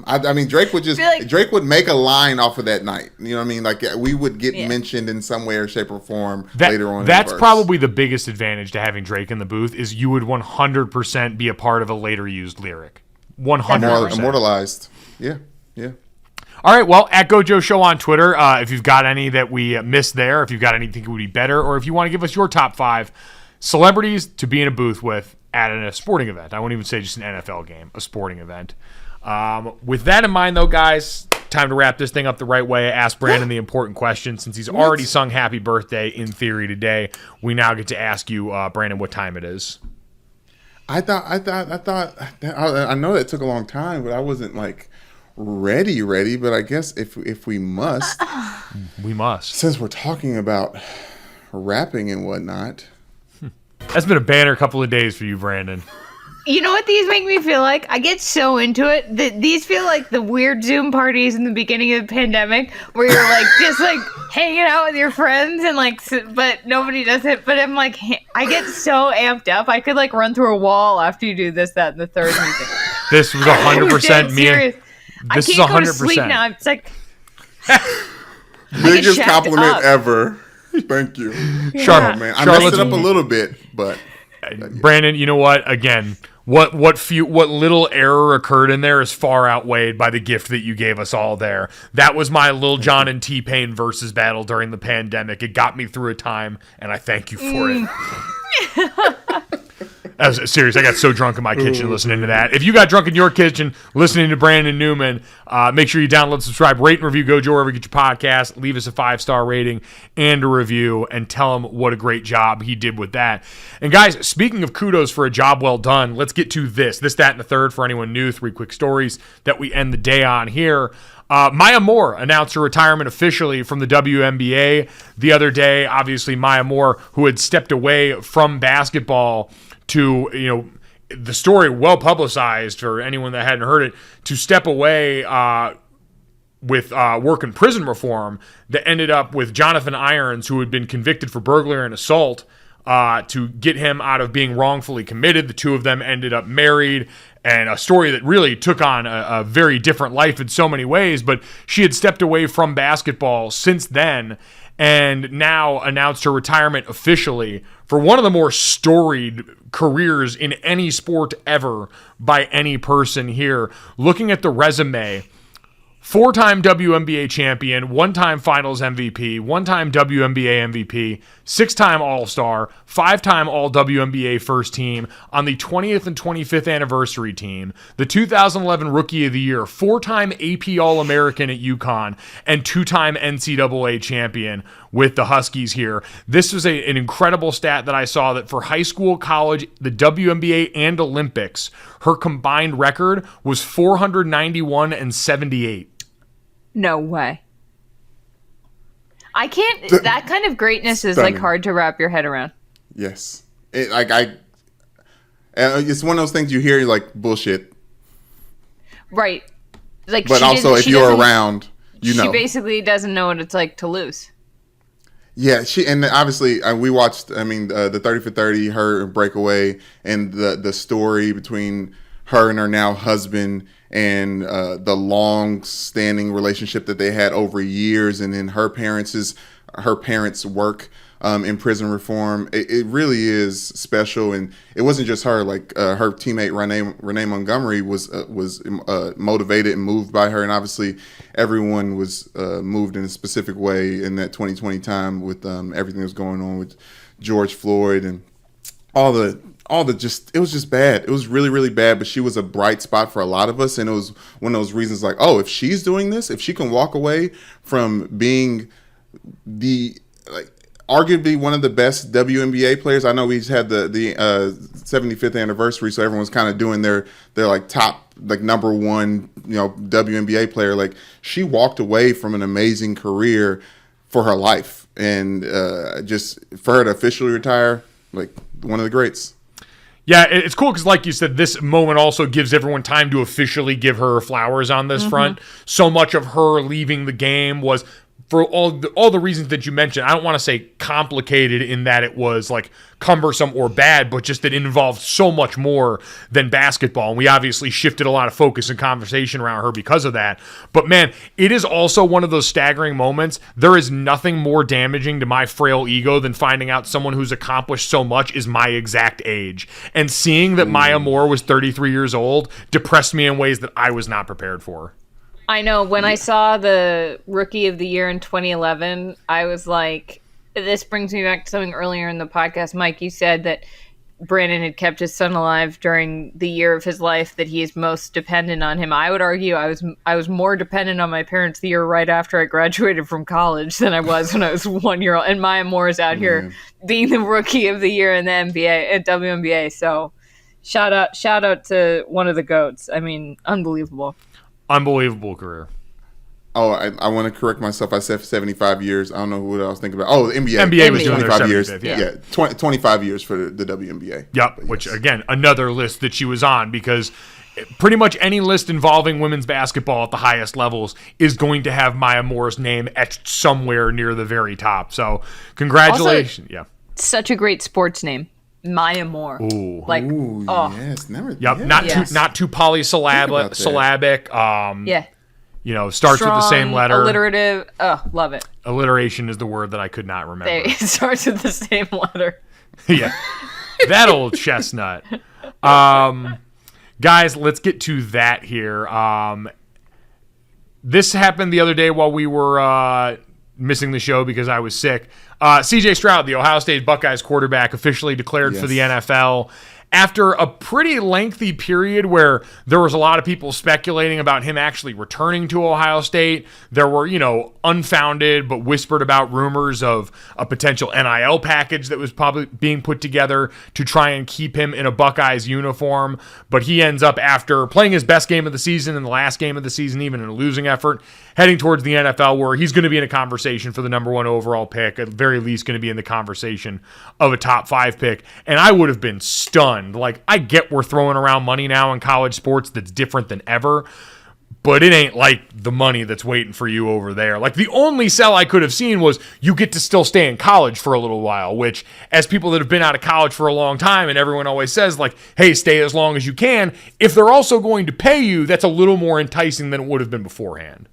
I mean, Drake would Drake would make a line off of that night. You know what I mean? Like we would get mentioned in some way or shape or form later on. That's probably the biggest advantage to having Drake in the booth is you would 100% be a part of a later used lyric. 100%. Immortalized. Yeah. All right, well, at Gojo Show on Twitter, if you've got any that we missed there, if you've got anything that would be better, or if you want to give us your top 5 celebrities to be in a booth with at a sporting event. I won't even say just an NFL game, a sporting event. With that in mind, though, guys, time to wrap this thing up the right way. Ask Brandon the important question. Since he's already sung happy birthday in theory today, we now get to ask you, Brandon, what time it is. I know that took a long time, but I wasn't like ready, but I guess if we must. We must. Since we're talking about rapping and whatnot. That's been a banner couple of days for you, Brandon. You know what these make me feel like? I get so into it. These feel like the weird Zoom parties in the beginning of the pandemic where you're like just like hanging out with your friends and like, but nobody does it. But I'm like, I get so amped up. I could like run through a wall after you do this, that, and the third music. This was 100% me. Serious. This I is can't 100%. go to sleep now. It's like biggest compliment ever. Thank you. Charlotte, man. I messed it up a little bit, but Brandon, you know what? Again, what little error occurred in there is far outweighed by the gift that you gave us all there. That was my Lil Jon and T-Pain versus battle during the pandemic. It got me through a time, and I thank you for it. I was serious. I got so drunk in my kitchen listening to that. If you got drunk in your kitchen listening to Brandon Newman, make sure you download, subscribe, rate, and review Gojo wherever you get your podcast. Leave us a 5-star rating and a review, and tell him what a great job he did with that. And guys, speaking of kudos for a job well done, let's get to this, that, and the third for anyone new. 3 quick stories that we end the day on here. Maya Moore announced her retirement officially from the WNBA the other day. Obviously, Maya Moore, who had stepped away from basketball to, the story well publicized for anyone that hadn't heard it, to step away with work in prison reform that ended up with Jonathan Irons, who had been convicted for burglary and assault, to get him out of being wrongfully committed. The two of them ended up married, and a story that really took on a very different life in so many ways. But she had stepped away from basketball since then, and now announced her retirement officially for one of the more storied careers in any sport ever by any person here. Looking at the resume, 4-time WNBA champion, 1-time Finals MVP, 1-time WNBA MVP, 6-time All-Star, 5-time All-WNBA first team, on the 20th and 25th anniversary team, the 2011 Rookie of the Year, 4-time AP All-American at UConn, and 2-time NCAA champion with the Huskies here. This was an incredible stat that I saw, that for high school, college, the WNBA, and Olympics, her combined record was 491 and 78. No way. I can't. That kind of greatness is like hard to wrap your head around. Yes, it's one of those things you hear, you're like, bullshit. Right. Like, but also, if you're around, you know. She basically doesn't know what it's like to lose. Yeah, and obviously we watched. The 30 for 30, her breakaway, and the story between her and her now husband, and the long-standing relationship that they had over years, and then her parents' work in prison reform. It really is special, and it wasn't just her. Like her teammate Renee Montgomery was motivated and moved by her, and obviously everyone was moved in a specific way in that 2020 time with everything that was going on with George Floyd and all the it was just bad. It was really, really bad, but she was a bright spot for a lot of us. And it was one of those reasons like, oh, if she's doing this, if she can walk away from being arguably one of the best WNBA players. I know we had the 75th anniversary, so everyone's kind of doing their like top, like number one, WNBA player. Like, she walked away from an amazing career for her life. And just for her to officially retire, like, one of the greats. Yeah, it's cool because, like you said, this moment also gives everyone time to officially give her flowers on this front. So much of her leaving the game was for all the reasons that you mentioned. I don't want to say complicated in that it was like cumbersome or bad, but just that it involved so much more than basketball. And we obviously shifted a lot of focus and conversation around her because of that. But man, it is also one of those staggering moments. There is nothing more damaging to my frail ego than finding out someone who's accomplished so much is my exact age. And seeing that Maya Moore was 33 years old depressed me in ways that I was not prepared for. I know. When I saw the Rookie of the Year in 2011, I was like, this brings me back to something earlier in the podcast. Mike, you said that Brandon had kept his son alive during the year of his life that he is most dependent on him. I would argue I was more dependent on my parents the year right after I graduated from college than I was when I was 1 year old. And Maya Moore is out here being the Rookie of the Year in the NBA and WNBA. So shout out to one of the GOATs. I mean, unbelievable. Unbelievable career. Oh, I want to correct myself. I said 75 years. I don't know what I was thinking about. Oh, the NBA. NBA was doing their 25 years. 75th, Yeah, 25 years for the WNBA. Yep, But which, yes. again, another list that she was on, because pretty much any list involving women's basketball at the highest levels is going to have Maya Moore's name etched somewhere near the very top. So, congratulations. Such a great sports name. Maya Moore. Ooh. Like, Ooh, oh. yes. Never. Yep, yes. not too polysyllabic. Yeah. You know, starts with the same letter. Alliterative. Oh, love it. Alliteration is the word that I could not remember. It starts with the same letter. Yeah. That old chestnut. Guys, let's get to that here. This happened the other day while we were missing the show because I was sick. CJ Stroud, the Ohio State Buckeyes quarterback, officially declared for the NFL after a pretty lengthy period where there was a lot of people speculating about him actually returning to Ohio State. There were, unfounded but whispered about rumors of a potential NIL package that was probably being put together to try and keep him in a Buckeyes uniform. But he ends up, after playing his best game of the season and the last game of the season, even in a losing effort, heading towards the NFL, where he's going to be in a conversation for the number 1 overall pick, at the very least going to be in the conversation of a top 5 pick. And I would have been stunned. Like, I get we're throwing around money now in college sports that's different than ever, but it ain't like the money that's waiting for you over there. Like, the only sell I could have seen was you get to still stay in college for a little while, which, as people that have been out of college for a long time, and everyone always says, like, hey, stay as long as you can. If they're also going to pay you, that's a little more enticing than it would have been beforehand.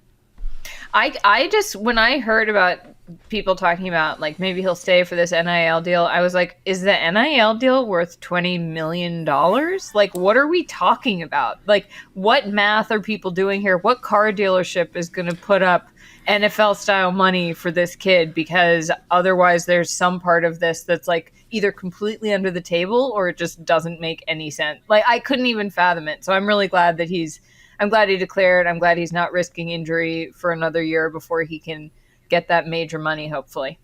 I just, when I heard about people talking about, like, maybe he'll stay for this NIL deal, I was like, is the NIL deal worth $20 million? Like, what are we talking about? Like, what math are people doing here? What car dealership is going to put up NFL-style money for this kid? Because otherwise there's some part of this that's, like, either completely under the table or it just doesn't make any sense. Like, I couldn't even fathom it. So I'm really glad that I'm glad he declared. I'm glad he's not risking injury for another year before he can get that major money, hopefully.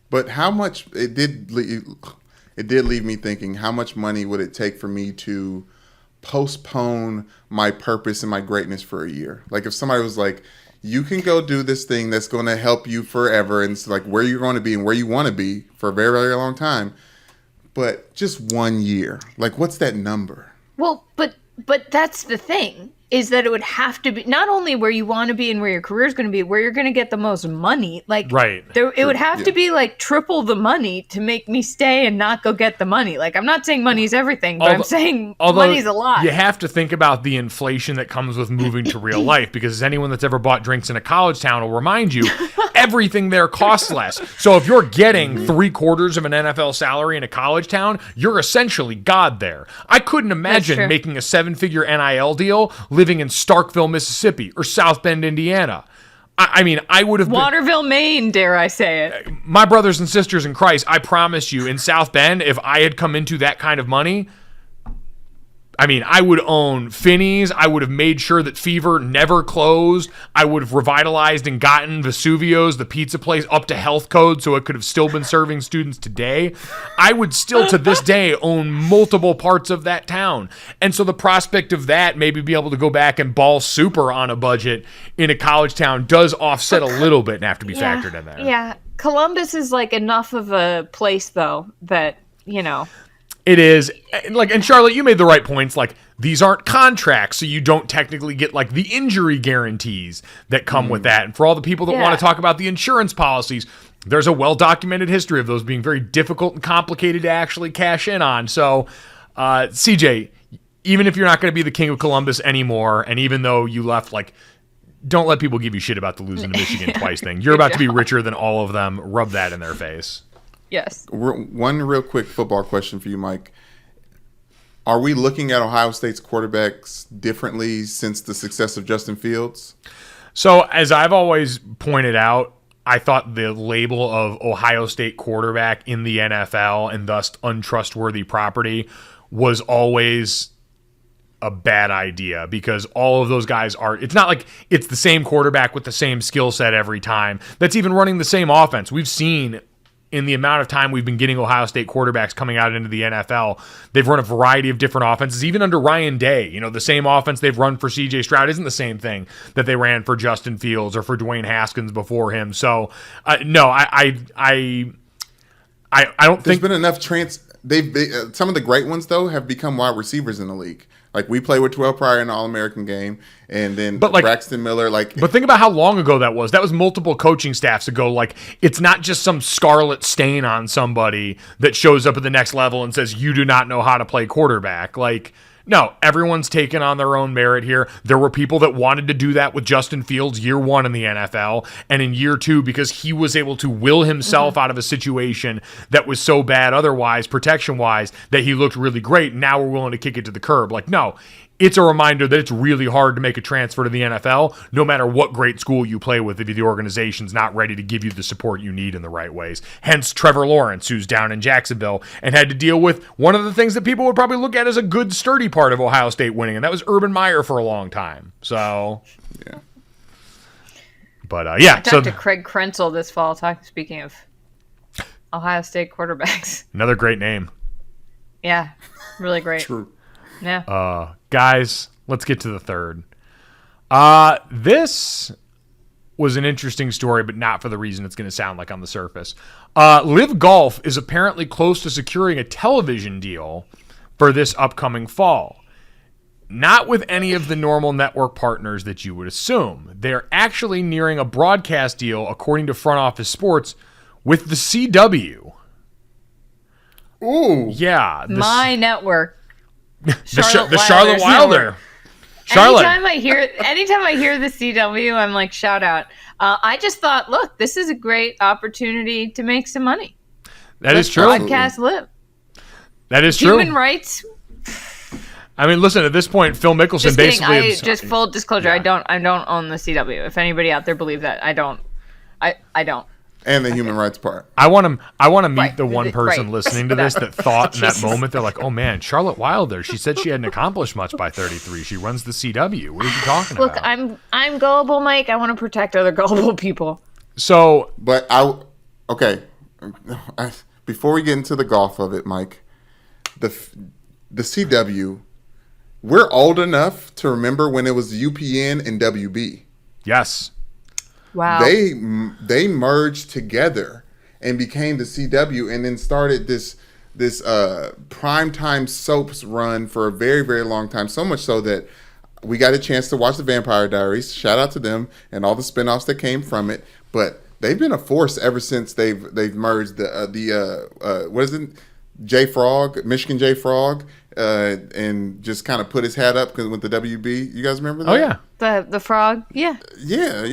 But how much it did leave me thinking, how much money would it take for me to postpone my purpose and my greatness for a year? Like, if somebody was like, you can go do this thing that's going to help you forever, and it's like where you're going to be and where you want to be for a very, very long time, but just 1 year. Like, what's that number? Well, but that's the thing, is that it would have to be not only where you want to be and where your career is going to be, where you're going to get the most money. Like, right. It would have to be like triple the money to make me stay and not go get the money. Like, I'm not saying money's everything, but I'm saying money's a lot. You have to think about the inflation that comes with moving to real life, because anyone that's ever bought drinks in a college town will remind you, everything there costs less. So if you're getting 3/4 of an NFL salary in a college town, you're essentially God there. I couldn't imagine making a 7-figure NIL deal living in Starkville, Mississippi, or South Bend, Indiana. I mean, I would have Waterville, Maine, dare I say it. My brothers and sisters in Christ, I promise you, in South Bend, if I had come into that kind of money, I mean, I would own Finney's. I would have made sure that Fever never closed. I would have revitalized and gotten Vesuvio's, the pizza place, up to health code so it could have still been serving students today. I would still, to this day, own multiple parts of that town. And so the prospect of that, maybe be able to go back and ball super on a budget in a college town, does offset a little bit and have to be factored in there. Yeah. Columbus is like enough of a place, though, that, It is. And Charlotte, you made the right points. Like, these aren't contracts, so you don't technically get, like, the injury guarantees that come with that. And for all the people that want to talk about the insurance policies, there's a well-documented history of those being very difficult and complicated to actually cash in on. So, CJ, even if you're not going to be the king of Columbus anymore, and even though you left, like, don't let people give you shit about the losing to Michigan twice thing. You're about to be richer than all of them. Rub that in their face. Yes. One real quick football question for you, Mike. Are we looking at Ohio State's quarterbacks differently since the success of Justin Fields? So, as I've always pointed out, I thought the label of Ohio State quarterback in the NFL and thus untrustworthy property was always a bad idea, because all of those guys it's not like it's the same quarterback with the same skill set every time that's even running the same offense. We've seen in the amount of time we've been getting Ohio State quarterbacks coming out into the NFL, they've run a variety of different offenses. Even under Ryan Day, the same offense they've run for CJ Stroud isn't the same thing that they ran for Justin Fields or for Dwayne Haskins before him. So no, I don't think there's been enough some of the great ones though have become wide receivers in the league. Like, we played with 12 Pryor in the All-American game, and then Braxton Miller. But think about how long ago that was. That was multiple coaching staffs ago. Like, it's not just some scarlet stain on somebody that shows up at the next level and says, you do not know how to play quarterback. Like, no, everyone's taken on their own merit here. There were people that wanted to do that with Justin Fields year one in the NFL, and in year two, because he was able to will himself out of a situation that was so bad otherwise, protection-wise, that he looked really great. Now we're willing to kick it to the curb. Like, no, it's a reminder that it's really hard to make a transfer to the NFL, no matter what great school you play with, if the organization's not ready to give you the support you need in the right ways. Hence Trevor Lawrence, who's down in Jacksonville and had to deal with one of the things that people would probably look at as a good, sturdy part of Ohio State winning, and that was Urban Meyer for a long time. So, yeah. But, I talked to Craig Krenzel this fall, speaking of Ohio State quarterbacks. Another great name. Yeah, really great. True. Yeah. Guys, let's get to the third. This was an interesting story, but not for the reason it's going to sound like on the surface. Live Golf is apparently close to securing a television deal for this upcoming fall. Not with any of the normal network partners that you would assume. They're actually nearing a broadcast deal, according to Front Office Sports, with the CW. Ooh. Yeah. My network. The Charlotte Wilder. Charlotte. Anytime I hear the CW, I'm like, shout out. I just thought, look, this is a great opportunity to make some money. That is true. Podcast Live. That is true. Human rights. I mean, listen, at this point, Phil Mickelson basically. Just full disclosure, yeah. I don't own the CW. If anybody out there believes that, I don't. I don't. And the human rights part. I want to meet the one person listening to this that thought in that moment, they're like, oh man, Charlotte Wilder, she said she hadn't accomplished much by 33. She runs the CW. What are you talking about? Look, I'm gullible, Mike. I want to protect other gullible people. So. But before we get into the golf of it, Mike, the CW, we're old enough to remember when it was UPN and WB. Yes. Wow. They merged together and became the CW, and then started this primetime soaps run for a very, very long time. So much so that we got a chance to watch the Vampire Diaries. Shout out to them and all the spinoffs that came from it. But they've been a force ever since they've merged what is it? J Frog, Michigan J Frog, and just kind of put his hat up with the WB. You guys remember that? Oh yeah, the frog. Yeah. Yeah.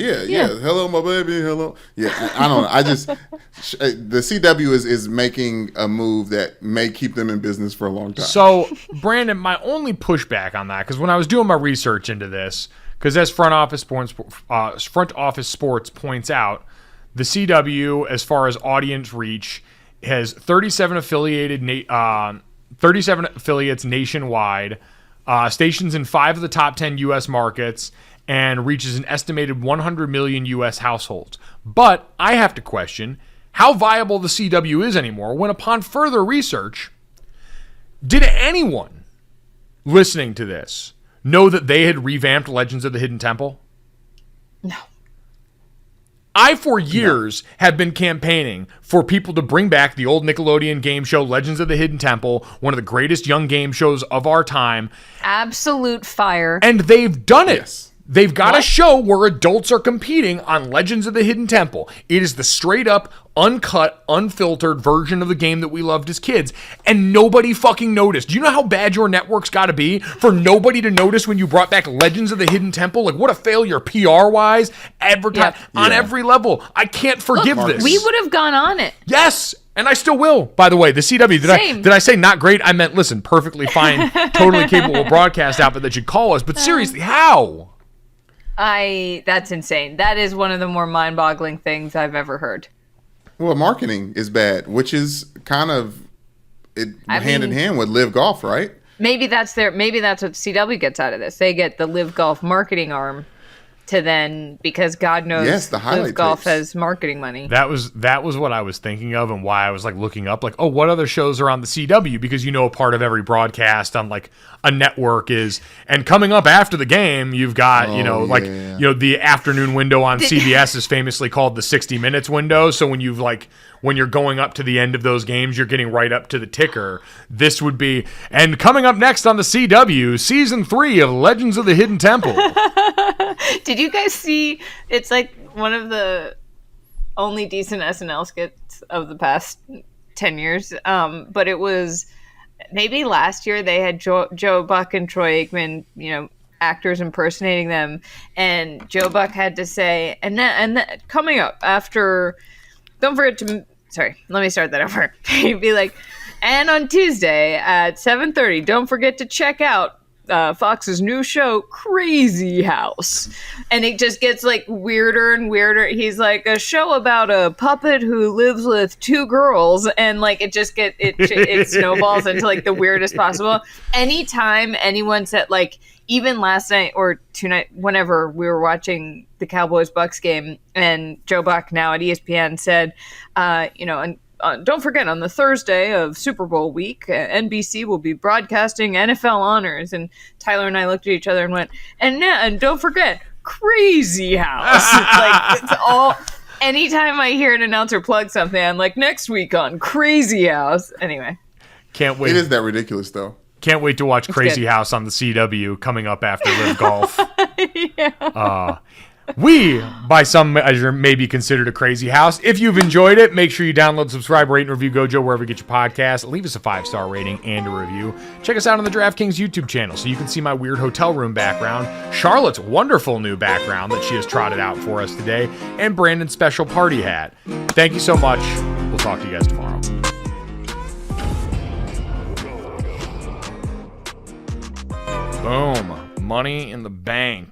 Hello, my baby. Hello. Yeah. I don't know. I just the CW is making a move that may keep them in business for a long time. So, Brandon, my only pushback on that, because when I was doing my research into this, because as Front Office Sports points out, the CW, as far as audience reach, has 37 affiliates nationwide, stations in 5 of the top 10 U.S. markets, and reaches an estimated 100 million U.S. households. But I have to question how viable the CW is anymore when, upon further research, did anyone listening to this know that they had revamped Legends of the Hidden Temple? No. I, for years, have been campaigning for people to bring back the old Nickelodeon game show, Legends of the Hidden Temple, one of the greatest young game shows of our time. Absolute fire. And they've done it. Yes. They've got a show where adults are competing on Legends of the Hidden Temple. It is the straight up, uncut, unfiltered version of the game that we loved as kids. And nobody fucking noticed. Do you know how bad your network's got to be for nobody to notice when you brought back Legends of the Hidden Temple? Like, what a failure PR-wise, on every level. I can't forgive this. We would have gone on it. Yes. And I still will, by the way. The CW, did I say not great? I meant, listen, perfectly fine, totally capable broadcast outfit that should call us. But seriously, how? That's insane. That is one of the more mind-boggling things I've ever heard. Well, marketing is bad, which is kind of hand in hand with Live Golf, right? Maybe that's what CW gets out of this. They get the Live Golf marketing arm to then, because God knows the highlight Live Golf tapes. has marketing money. That was what I was thinking of, and why I was like looking up, like, oh, what other shows are on the CW? Because a part of every broadcast on like a network is, and coming up after the game, you've got the afternoon window on CBS is famously called the 60 Minutes window. So when you're going up to the end of those games, you're getting right up to the ticker. This would be, and coming up next on the CW, season 3 of Legends of the Hidden Temple. Did you guys see? It's like one of the only decent SNL skits of the past 10 years. But it was maybe last year they had Joe Buck and Troy Aikman, actors impersonating them, and Joe Buck had to say, and that coming up after, don't forget to. Sorry, let me start that over. He'd be like, and on Tuesday at 7:30, don't forget to check out Fox's new show, Crazy House. And it just gets like weirder and weirder. He's like, a show about a puppet who lives with 2 girls, and like it snowballs into like the weirdest possible. Anytime anyone said, like, even last night or tonight, whenever we were watching the Cowboys Bucs game, and Joe Buck now at ESPN said, don't forget, on the Thursday of Super Bowl week, NBC will be broadcasting NFL honors. And Tyler and I looked at each other and went, and don't forget, Crazy House. Like, it's all. Anytime I hear an announcer plug something, I'm like, next week on Crazy House. Anyway, can't wait. It is that ridiculous, though. Can't wait to watch Crazy House on the CW coming up after Live Golf. yeah. We, by some measure, may be considered a crazy house. If you've enjoyed it, make sure you download, subscribe, rate, and review Gojo wherever you get your podcast. Leave us a 5-star rating and a review. Check us out on the DraftKings YouTube channel so you can see my weird hotel room background, Charlotte's wonderful new background that she has trotted out for us today, and Brandon's special party hat. Thank you so much. We'll talk to you guys tomorrow. Boom. Money in the bank.